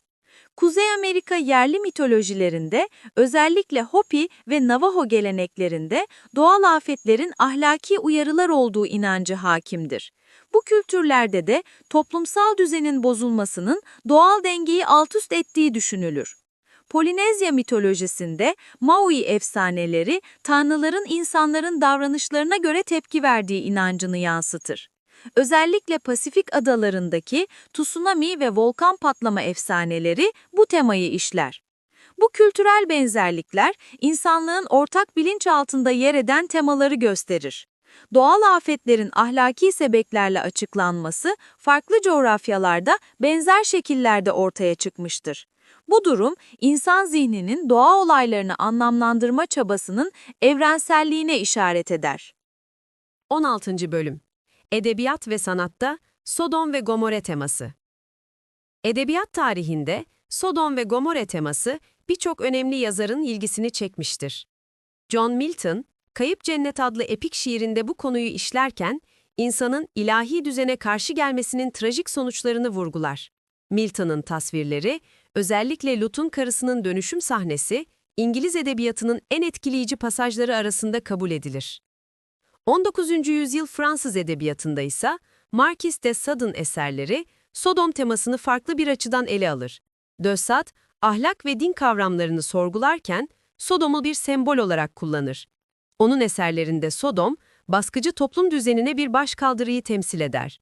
Kuzey Amerika yerli mitolojilerinde, özellikle Hopi ve Navajo geleneklerinde doğal afetlerin ahlaki uyarılar olduğu inancı hakimdir. Bu kültürlerde de toplumsal düzenin bozulmasının doğal dengeyi altüst ettiği düşünülür. Polinezya mitolojisinde Maui efsaneleri tanrıların insanların davranışlarına göre tepki verdiği inancını yansıtır. Özellikle Pasifik adalarındaki tsunami ve volkan patlama efsaneleri bu temayı işler. Bu kültürel benzerlikler insanlığın ortak bilinçaltında yer eden temaları gösterir. Doğal afetlerin ahlaki sebeplerle açıklanması farklı coğrafyalarda benzer şekillerde ortaya çıkmıştır. Bu durum, insan zihninin doğa olaylarını anlamlandırma çabasının evrenselliğine işaret eder. 16. Bölüm. Edebiyat ve sanatta Sodom ve Gomorre teması. Edebiyat tarihinde Sodom ve Gomorre teması birçok önemli yazarın ilgisini çekmiştir. John Milton, Kayıp Cennet adlı epik şiirinde bu konuyu işlerken, insanın ilahi düzene karşı gelmesinin trajik sonuçlarını vurgular. Milton'ın tasvirleri, özellikle Lut'un karısının dönüşüm sahnesi, İngiliz edebiyatının en etkileyici pasajları arasında kabul edilir. 19. yüzyıl Fransız edebiyatında ise Marquis de Sade'ın eserleri Sodom temasını farklı bir açıdan ele alır. De Sade, ahlak ve din kavramlarını sorgularken Sodom'u bir sembol olarak kullanır. Onun eserlerinde Sodom, baskıcı toplum düzenine bir başkaldırıyı temsil eder.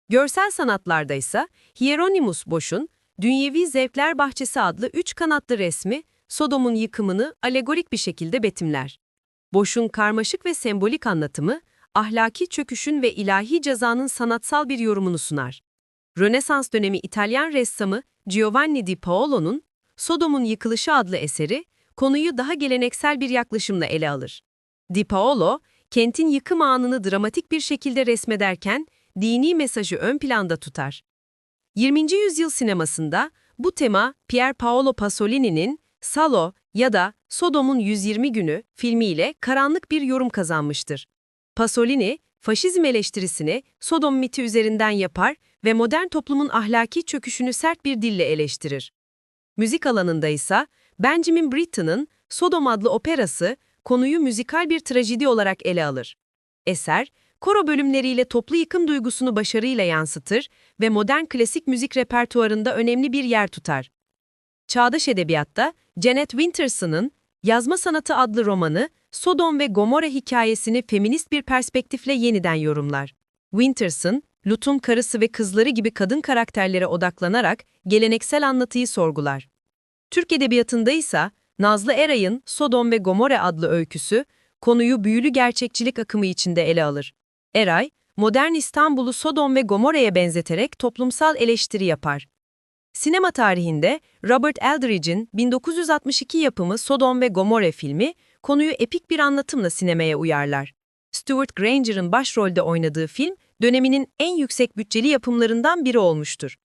Görsel sanatlarda ise Hieronymus Bosch'un Dünyevi Zevkler Bahçesi adlı 3 kanatlı resmi Sodom'un yıkımını alegorik bir şekilde betimler. Bosch'un karmaşık ve sembolik anlatımı, ahlaki çöküşün ve ilahi cezanın sanatsal bir yorumunu sunar. Rönesans dönemi İtalyan ressamı Giovanni di Paolo'nun Sodom'un Yıkılışı adlı eseri, konuyu daha geleneksel bir yaklaşımla ele alır. Di Paolo, kentin yıkım anını dramatik bir şekilde resmederken, dini mesajı ön planda tutar. 20. yüzyıl sinemasında bu tema Pier Paolo Pasolini'nin Salo ya da Sodom'un 120 Günü filmiyle karanlık bir yorum kazanmıştır. Pasolini, faşizm eleştirisini Sodom miti üzerinden yapar ve modern toplumun ahlaki çöküşünü sert bir dille eleştirir. Müzik alanında ise Benjamin Britten'ın Sodom adlı operası konuyu müzikal bir trajedi olarak ele alır. Eser, koro bölümleriyle toplu yıkım duygusunu başarıyla yansıtır ve modern klasik müzik repertuarında önemli bir yer tutar. Çağdaş edebiyatta Janet Winterson'ın Yazma Sanatı adlı romanı, Sodom ve Gomorre hikayesini feminist bir perspektifle yeniden yorumlar. Winterson, Lut'un karısı ve kızları gibi kadın karakterlere odaklanarak geleneksel anlatıyı sorgular. Türk edebiyatında ise Nazlı Eray'ın Sodom ve Gomorre adlı öyküsü, konuyu büyülü gerçekçilik akımı içinde ele alır. Eray, modern İstanbul'u Sodom ve Gomorre'ye benzeterek toplumsal eleştiri yapar. Sinema tarihinde Robert Aldrich'in 1962 yapımı Sodom ve Gomorre filmi, konuyu epik bir anlatımla sinemaya uyarlar. Stuart Granger'ın başrolde oynadığı film, döneminin en yüksek bütçeli yapımlarından biri olmuştur.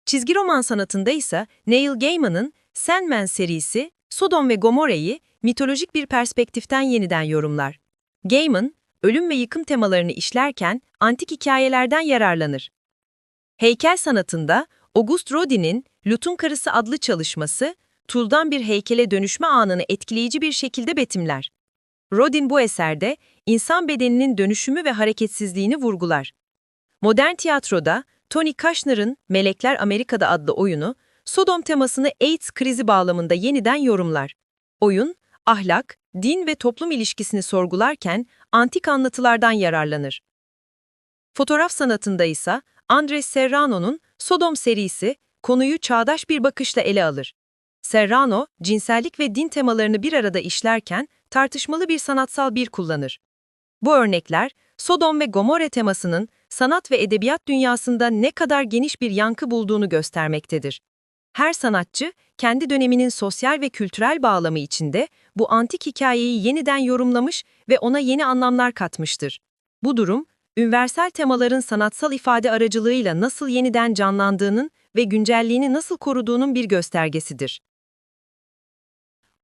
Çizgi roman sanatında ise Neil Gaiman'ın Sandman serisi, Sodom ve Gomorre'yi mitolojik bir perspektiften yeniden yorumlar. Gaiman, ölüm ve yıkım temalarını işlerken antik hikayelerden yararlanır. Heykel sanatında Auguste Rodin'in Lut'un Karısı adlı çalışması, tuldan bir heykele dönüşme anını etkileyici bir şekilde betimler. Rodin bu eserde insan bedeninin dönüşümü ve hareketsizliğini vurgular. Modern tiyatroda Tony Kushner'ın Melekler Amerika'da adlı oyunu, Sodom temasını AIDS krizi bağlamında yeniden yorumlar. Oyun, ahlak, din ve toplum ilişkisini sorgularken antik anlatılardan yararlanır. Fotoğraf sanatında ise Andres Serrano'nun Sodom serisi konuyu çağdaş bir bakışla ele alır. Serrano, cinsellik ve din temalarını bir arada işlerken tartışmalı bir sanatsal bir kullanır. Bu örnekler, Sodom ve Gomorre temasının sanat ve edebiyat dünyasında ne kadar geniş bir yankı bulduğunu göstermektedir. Her sanatçı, kendi döneminin sosyal ve kültürel bağlamı içinde bu antik hikayeyi yeniden yorumlamış ve ona yeni anlamlar katmıştır. Bu durum, üniversal temaların sanatsal ifade aracılığıyla nasıl yeniden canlandığının ve güncelliğini nasıl koruduğunun bir göstergesidir.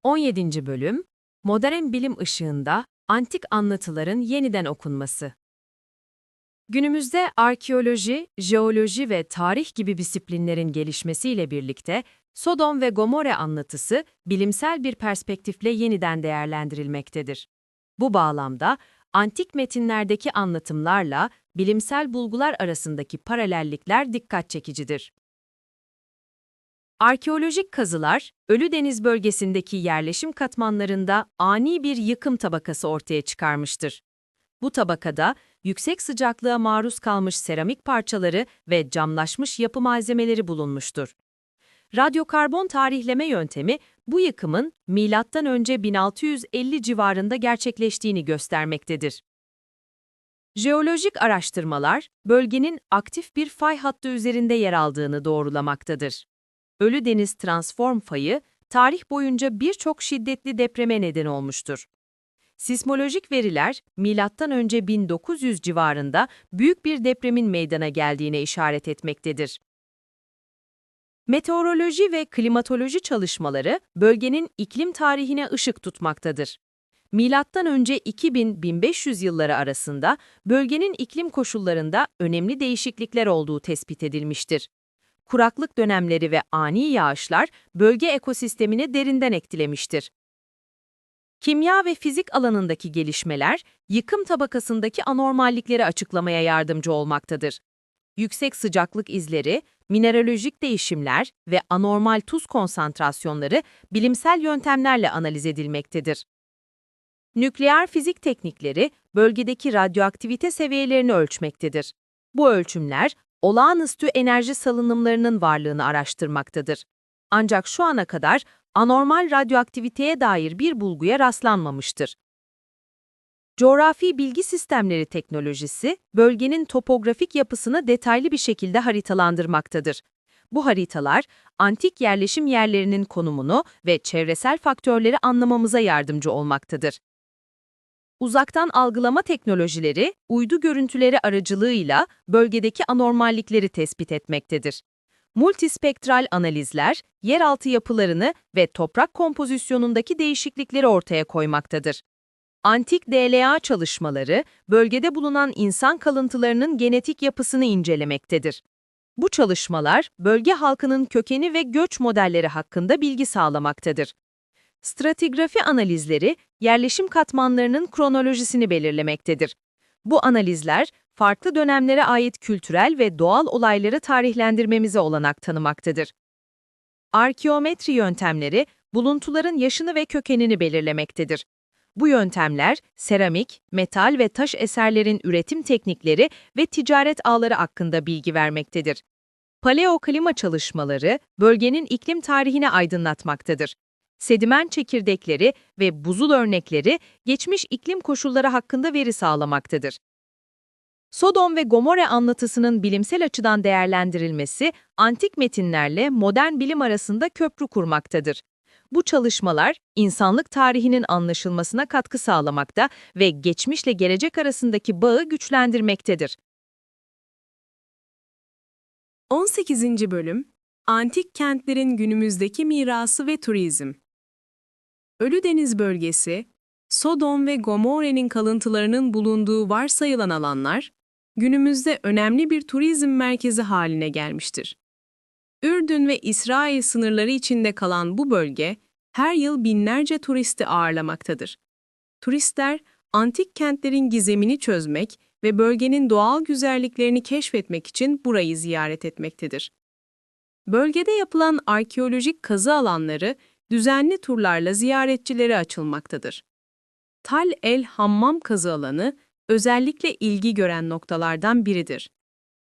17. bölüm, modern bilim ışığında antik anlatıların yeniden okunması. Günümüzde arkeoloji, jeoloji ve tarih gibi disiplinlerin gelişmesiyle birlikte Sodom ve Gomorre anlatısı bilimsel bir perspektifle yeniden değerlendirilmektedir. Bu bağlamda antik metinlerdeki anlatımlarla bilimsel bulgular arasındaki paralellikler dikkat çekicidir. Arkeolojik kazılar, Ölüdeniz bölgesindeki yerleşim katmanlarında ani bir yıkım tabakası ortaya çıkarmıştır. Bu tabakada yüksek sıcaklığa maruz kalmış seramik parçaları ve camlaşmış yapı malzemeleri bulunmuştur. Radyokarbon tarihleme yöntemi bu yıkımın M.Ö. 1650 civarında gerçekleştiğini göstermektedir. Jeolojik araştırmalar, bölgenin aktif bir fay hattı üzerinde yer aldığını doğrulamaktadır. Ölüdeniz transform fayı, tarih boyunca birçok şiddetli depreme neden olmuştur. Sismolojik veriler, M.Ö. 1900 civarında büyük bir depremin meydana geldiğine işaret etmektedir. Meteoroloji ve klimatoloji çalışmaları bölgenin iklim tarihine ışık tutmaktadır. M.Ö. 2000-1500 yılları arasında bölgenin iklim koşullarında önemli değişiklikler olduğu tespit edilmiştir. Kuraklık dönemleri ve ani yağışlar bölge ekosistemini derinden etkilemiştir. Kimya ve fizik alanındaki gelişmeler, yıkım tabakasındaki anormallikleri açıklamaya yardımcı olmaktadır. Yüksek sıcaklık izleri, mineralojik değişimler ve anormal tuz konsantrasyonları bilimsel yöntemlerle analiz edilmektedir. Nükleer fizik teknikleri, bölgedeki radyoaktivite seviyelerini ölçmektedir. Bu ölçümler, olağanüstü enerji salınımlarının varlığını araştırmaktadır. Ancak şu ana kadar anormal radyoaktiviteye dair bir bulguya rastlanmamıştır. Coğrafi bilgi sistemleri teknolojisi, bölgenin topografik yapısını detaylı bir şekilde haritalandırmaktadır. Bu haritalar, antik yerleşim yerlerinin konumunu ve çevresel faktörleri anlamamıza yardımcı olmaktadır. Uzaktan algılama teknolojileri, uydu görüntüleri aracılığıyla bölgedeki anormallikleri tespit etmektedir. Multispektral analizler, yeraltı yapılarını ve toprak kompozisyonundaki değişiklikleri ortaya koymaktadır. Antik DNA çalışmaları, bölgede bulunan insan kalıntılarının genetik yapısını incelemektedir. Bu çalışmalar, bölge halkının kökeni ve göç modelleri hakkında bilgi sağlamaktadır. Stratigrafi analizleri, yerleşim katmanlarının kronolojisini belirlemektedir. Bu analizler, farklı dönemlere ait kültürel ve doğal olayları tarihlendirmemize olanak tanımaktadır. Arkeometri yöntemleri, buluntuların yaşını ve kökenini belirlemektedir. Bu yöntemler, seramik, metal ve taş eserlerin üretim teknikleri ve ticaret ağları hakkında bilgi vermektedir. Paleoklima çalışmaları, bölgenin iklim tarihini aydınlatmaktadır. Sedimen çekirdekleri ve buzul örnekleri, geçmiş iklim koşulları hakkında veri sağlamaktadır. Sodom ve Gomorre anlatısının bilimsel açıdan değerlendirilmesi, antik metinlerle modern bilim arasında köprü kurmaktadır. Bu çalışmalar, insanlık tarihinin anlaşılmasına katkı sağlamakta ve geçmişle gelecek arasındaki bağı güçlendirmektedir. 18. Bölüm Antik kentlerin günümüzdeki mirası ve turizm. Ölüdeniz bölgesi, Sodom ve Gomorre'nin kalıntılarının bulunduğu varsayılan alanlar, günümüzde önemli bir turizm merkezi haline gelmiştir. Ürdün ve İsrail sınırları içinde kalan bu bölge, her yıl binlerce turisti ağırlamaktadır. Turistler, antik kentlerin gizemini çözmek ve bölgenin doğal güzelliklerini keşfetmek için burayı ziyaret etmektedir. Bölgede yapılan arkeolojik kazı alanları, düzenli turlarla ziyaretçilere açılmaktadır. Tal el Hammam kazı alanı, özellikle ilgi gören noktalardan biridir.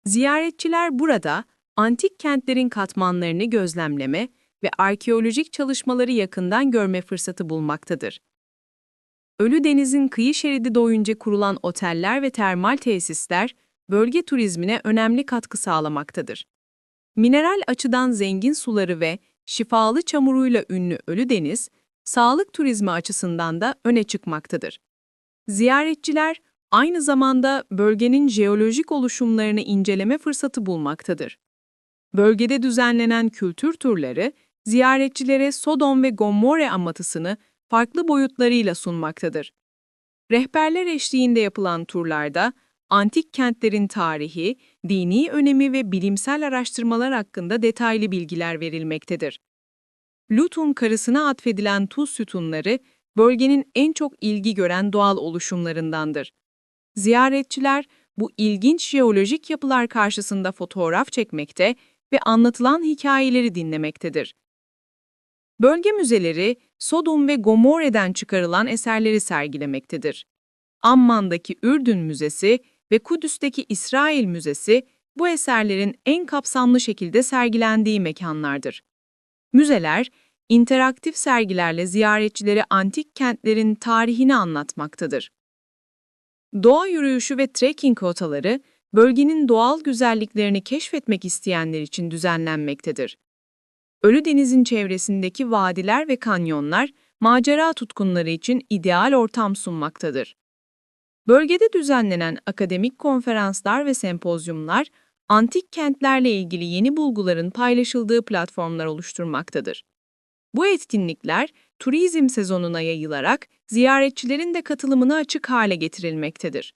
Ziyaretçiler burada, antik kentlerin katmanlarını gözlemleme ve arkeolojik çalışmaları yakından görme fırsatı bulmaktadır. Ölüdeniz'in kıyı şeridi boyunca kurulan oteller ve termal tesisler, bölge turizmine önemli katkı sağlamaktadır. Mineral açıdan zengin suları ve şifalı çamuruyla ünlü Ölüdeniz, sağlık turizmi açısından da öne çıkmaktadır. Ziyaretçiler, aynı zamanda bölgenin jeolojik oluşumlarını inceleme fırsatı bulmaktadır. Bölgede düzenlenen kültür turları, ziyaretçilere Sodom ve Gomorre anlatısını farklı boyutlarıyla sunmaktadır. Rehberler eşliğinde yapılan turlarda, antik kentlerin tarihi, dini önemi ve bilimsel araştırmalar hakkında detaylı bilgiler verilmektedir. Lut'un karısına atfedilen tuz sütunları, bölgenin en çok ilgi gören doğal oluşumlarındandır. Ziyaretçiler, bu ilginç jeolojik yapılar karşısında fotoğraf çekmekte ve anlatılan hikayeleri dinlemektedir. Bölge müzeleri, Sodom ve Gomorre'den çıkarılan eserleri sergilemektedir. Amman'daki Ürdün Müzesi ve Kudüs'teki İsrail Müzesi, bu eserlerin en kapsamlı şekilde sergilendiği mekanlardır. Müzeler, interaktif sergilerle ziyaretçilere antik kentlerin tarihini anlatmaktadır. Doğa yürüyüşü ve trekking rotaları, bölgenin doğal güzelliklerini keşfetmek isteyenler için düzenlenmektedir. Ölüdeniz'in çevresindeki vadiler ve kanyonlar, macera tutkunları için ideal ortam sunmaktadır. Bölgede düzenlenen akademik konferanslar ve sempozyumlar, antik kentlerle ilgili yeni bulguların paylaşıldığı platformlar oluşturmaktadır. Bu etkinlikler, turizm sezonuna yayılarak ziyaretçilerin de katılımına açık hale getirilmektedir.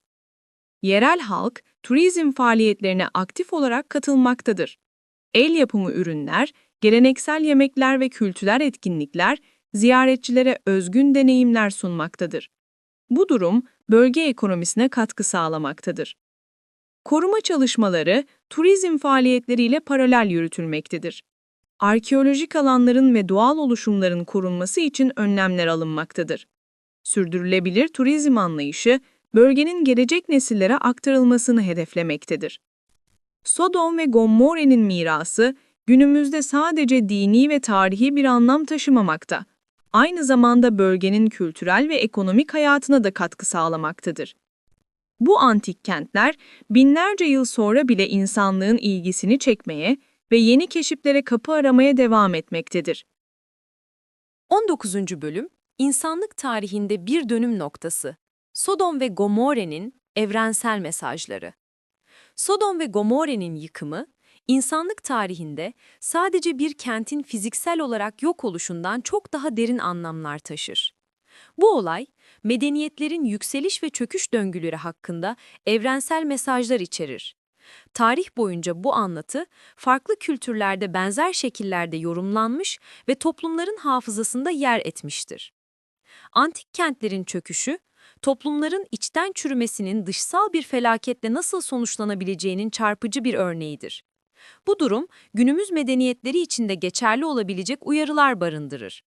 Yerel halk, turizm faaliyetlerine aktif olarak katılmaktadır. El yapımı ürünler, geleneksel yemekler ve kültürel etkinlikler, ziyaretçilere özgün deneyimler sunmaktadır. Bu durum, bölge ekonomisine katkı sağlamaktadır. Koruma çalışmaları, turizm faaliyetleriyle paralel yürütülmektedir. Arkeolojik alanların ve doğal oluşumların korunması için önlemler alınmaktadır. Sürdürülebilir turizm anlayışı, bölgenin gelecek nesillere aktarılmasını hedeflemektedir. Sodom ve Gomorre'nin mirası, günümüzde sadece dini ve tarihi bir anlam taşımamakta. Aynı zamanda bölgenin kültürel ve ekonomik hayatına da katkı sağlamaktadır. Bu antik kentler, binlerce yıl sonra bile insanlığın ilgisini çekmeye ve yeni keşiflere kapı aramaya devam etmektedir. 19. bölüm, İnsanlık tarihinde bir dönüm noktası. Sodom ve Gomorre'nin evrensel mesajları. Sodom ve Gomorre'nin yıkımı, insanlık tarihinde sadece bir kentin fiziksel olarak yok oluşundan çok daha derin anlamlar taşır. Bu olay, medeniyetlerin yükseliş ve çöküş döngüleri hakkında evrensel mesajlar içerir. Tarih boyunca bu anlatı, farklı kültürlerde benzer şekillerde yorumlanmış ve toplumların hafızasında yer etmiştir. Antik kentlerin çöküşü, toplumların içten çürümesinin dışsal bir felaketle nasıl sonuçlanabileceğinin çarpıcı bir örneğidir. Bu durum, günümüz medeniyetleri için de geçerli olabilecek uyarılar barındırır.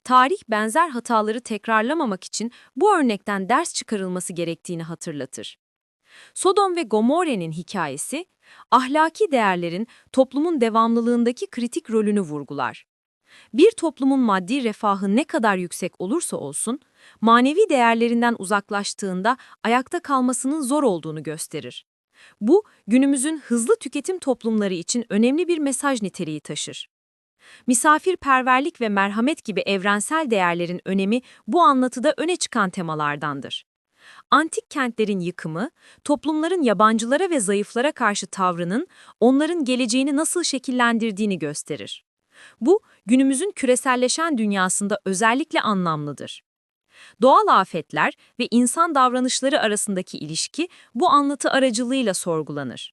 Tarih benzer hataları tekrarlamamak için bu örnekten ders çıkarılması gerektiğini hatırlatır. Sodom ve Gomorre'nin hikayesi, ahlaki değerlerin toplumun devamlılığındaki kritik rolünü vurgular. Bir toplumun maddi refahı ne kadar yüksek olursa olsun, manevi değerlerinden uzaklaştığında ayakta kalmasının zor olduğunu gösterir. Bu, günümüzün hızlı tüketim toplumları için önemli bir mesaj niteliği taşır. Misafirperverlik ve merhamet gibi evrensel değerlerin önemi bu anlatıda öne çıkan temalardandır. Antik kentlerin yıkımı, toplumların yabancılara ve zayıflara karşı tavrının onların geleceğini nasıl şekillendirdiğini gösterir. Bu, günümüzün küreselleşen dünyasında özellikle anlamlıdır. Doğal afetler ve insan davranışları arasındaki ilişki bu anlatı aracılığıyla sorgulanır.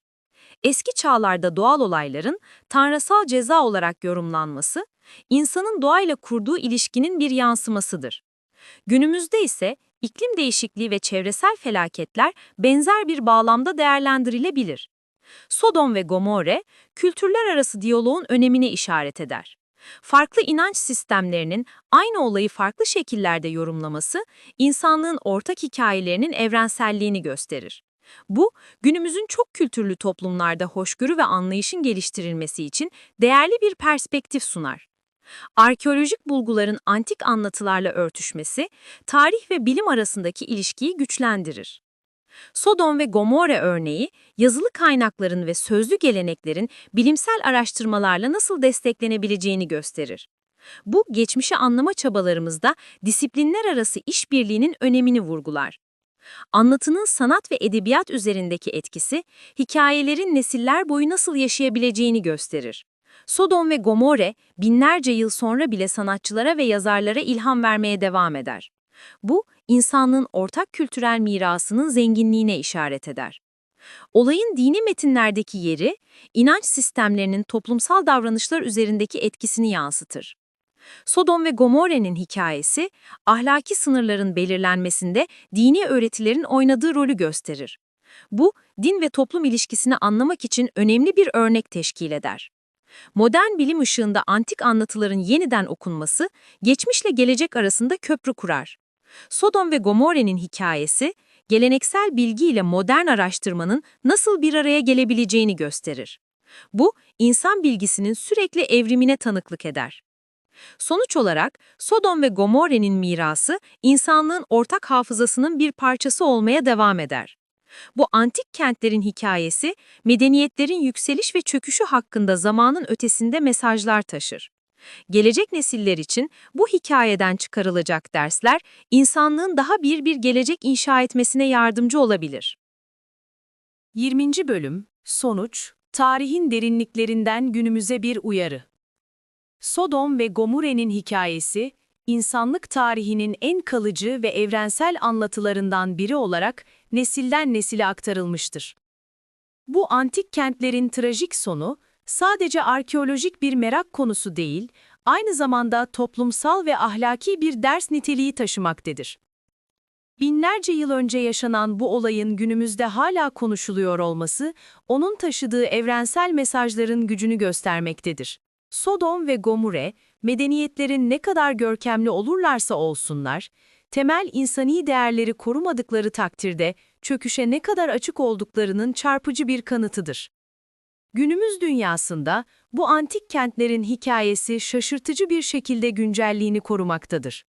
Eski çağlarda doğal olayların tanrısal ceza olarak yorumlanması, insanın doğayla kurduğu ilişkinin bir yansımasıdır. Günümüzde ise iklim değişikliği ve çevresel felaketler benzer bir bağlamda değerlendirilebilir. Sodom ve Gomorre, kültürler arası diyaloğun önemine işaret eder. Farklı inanç sistemlerinin aynı olayı farklı şekillerde yorumlaması, insanlığın ortak hikayelerinin evrenselliğini gösterir. Bu, günümüzün çok kültürlü toplumlarda hoşgörü ve anlayışın geliştirilmesi için değerli bir perspektif sunar. Arkeolojik bulguların antik anlatılarla örtüşmesi, tarih ve bilim arasındaki ilişkiyi güçlendirir. Sodom ve Gomorre örneği, yazılı kaynakların ve sözlü geleneklerin bilimsel araştırmalarla nasıl desteklenebileceğini gösterir. Bu, geçmişi anlama çabalarımızda disiplinler arası işbirliğinin önemini vurgular. Anlatının sanat ve edebiyat üzerindeki etkisi, hikayelerin nesiller boyu nasıl yaşayabileceğini gösterir. Sodom ve Gomorre, binlerce yıl sonra bile sanatçılara ve yazarlara ilham vermeye devam eder. Bu, insanlığın ortak kültürel mirasının zenginliğine işaret eder. Olayın dini metinlerdeki yeri, inanç sistemlerinin toplumsal davranışlar üzerindeki etkisini yansıtır. Sodom ve Gomorre'nin hikayesi, ahlaki sınırların belirlenmesinde dini öğretilerin oynadığı rolü gösterir. Bu, din ve toplum ilişkisini anlamak için önemli bir örnek teşkil eder. Modern bilim ışığında antik anlatıların yeniden okunması, geçmişle gelecek arasında köprü kurar. Sodom ve Gomorre'nin hikayesi, geleneksel bilgi ile modern araştırmanın nasıl bir araya gelebileceğini gösterir. Bu, insan bilgisinin sürekli evrimine tanıklık eder. Sonuç olarak, Sodom ve Gomorre'nin mirası, insanlığın ortak hafızasının bir parçası olmaya devam eder. Bu antik kentlerin hikayesi, medeniyetlerin yükseliş ve çöküşü hakkında zamanın ötesinde mesajlar taşır. Gelecek nesiller için bu hikayeden çıkarılacak dersler, insanlığın daha bir gelecek inşa etmesine yardımcı olabilir. 20. Bölüm Sonuç, tarihin derinliklerinden günümüze bir uyarı. Sodom ve Gomore'nin hikayesi, insanlık tarihinin en kalıcı ve evrensel anlatılarından biri olarak nesilden nesile aktarılmıştır. Bu antik kentlerin trajik sonu, sadece arkeolojik bir merak konusu değil, aynı zamanda toplumsal ve ahlaki bir ders niteliği taşımaktadır. Binlerce yıl önce yaşanan bu olayın günümüzde hala konuşuluyor olması, onun taşıdığı evrensel mesajların gücünü göstermektedir. Sodom ve Gomorre, medeniyetlerin ne kadar görkemli olurlarsa olsunlar, temel insani değerleri korumadıkları takdirde çöküşe ne kadar açık olduklarının çarpıcı bir kanıtıdır. Günümüz dünyasında bu antik kentlerin hikayesi şaşırtıcı bir şekilde güncelliğini korumaktadır.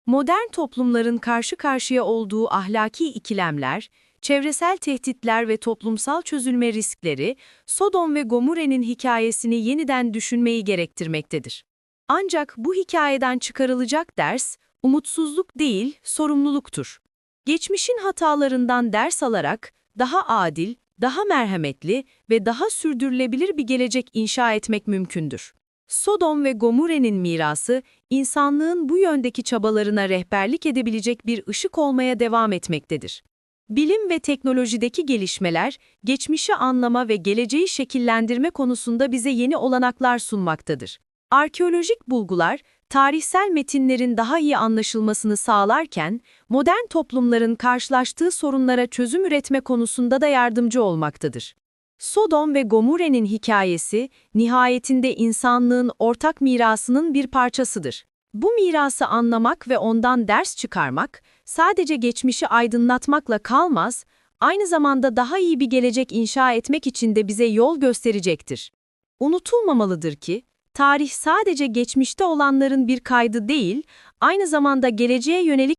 Modern toplumların karşı karşıya olduğu ahlaki ikilemler, çevresel tehditler ve toplumsal çözülme riskleri, Sodom ve Gomorre'nin hikayesini yeniden düşünmeyi gerektirmektedir. Ancak bu hikayeden çıkarılacak ders, umutsuzluk değil, sorumluluktur. Geçmişin hatalarından ders alarak, daha adil, daha merhametli ve daha sürdürülebilir bir gelecek inşa etmek mümkündür. Sodom ve Gomorre'nin mirası, insanlığın bu yöndeki çabalarına rehberlik edebilecek bir ışık olmaya devam etmektedir. Bilim ve teknolojideki gelişmeler, geçmişi anlama ve geleceği şekillendirme konusunda bize yeni olanaklar sunmaktadır. Arkeolojik bulgular, tarihsel metinlerin daha iyi anlaşılmasını sağlarken, modern toplumların karşılaştığı sorunlara çözüm üretme konusunda da yardımcı olmaktadır. Sodom ve Gomorre'nin hikayesi, nihayetinde insanlığın ortak mirasının bir parçasıdır. Bu mirası anlamak ve ondan ders çıkarmak, sadece geçmişi aydınlatmakla kalmaz, aynı zamanda daha iyi bir gelecek inşa etmek için de bize yol gösterecektir. Unutulmamalıdır ki, tarih sadece geçmişte olanların bir kaydı değil, aynı zamanda geleceğe yönelik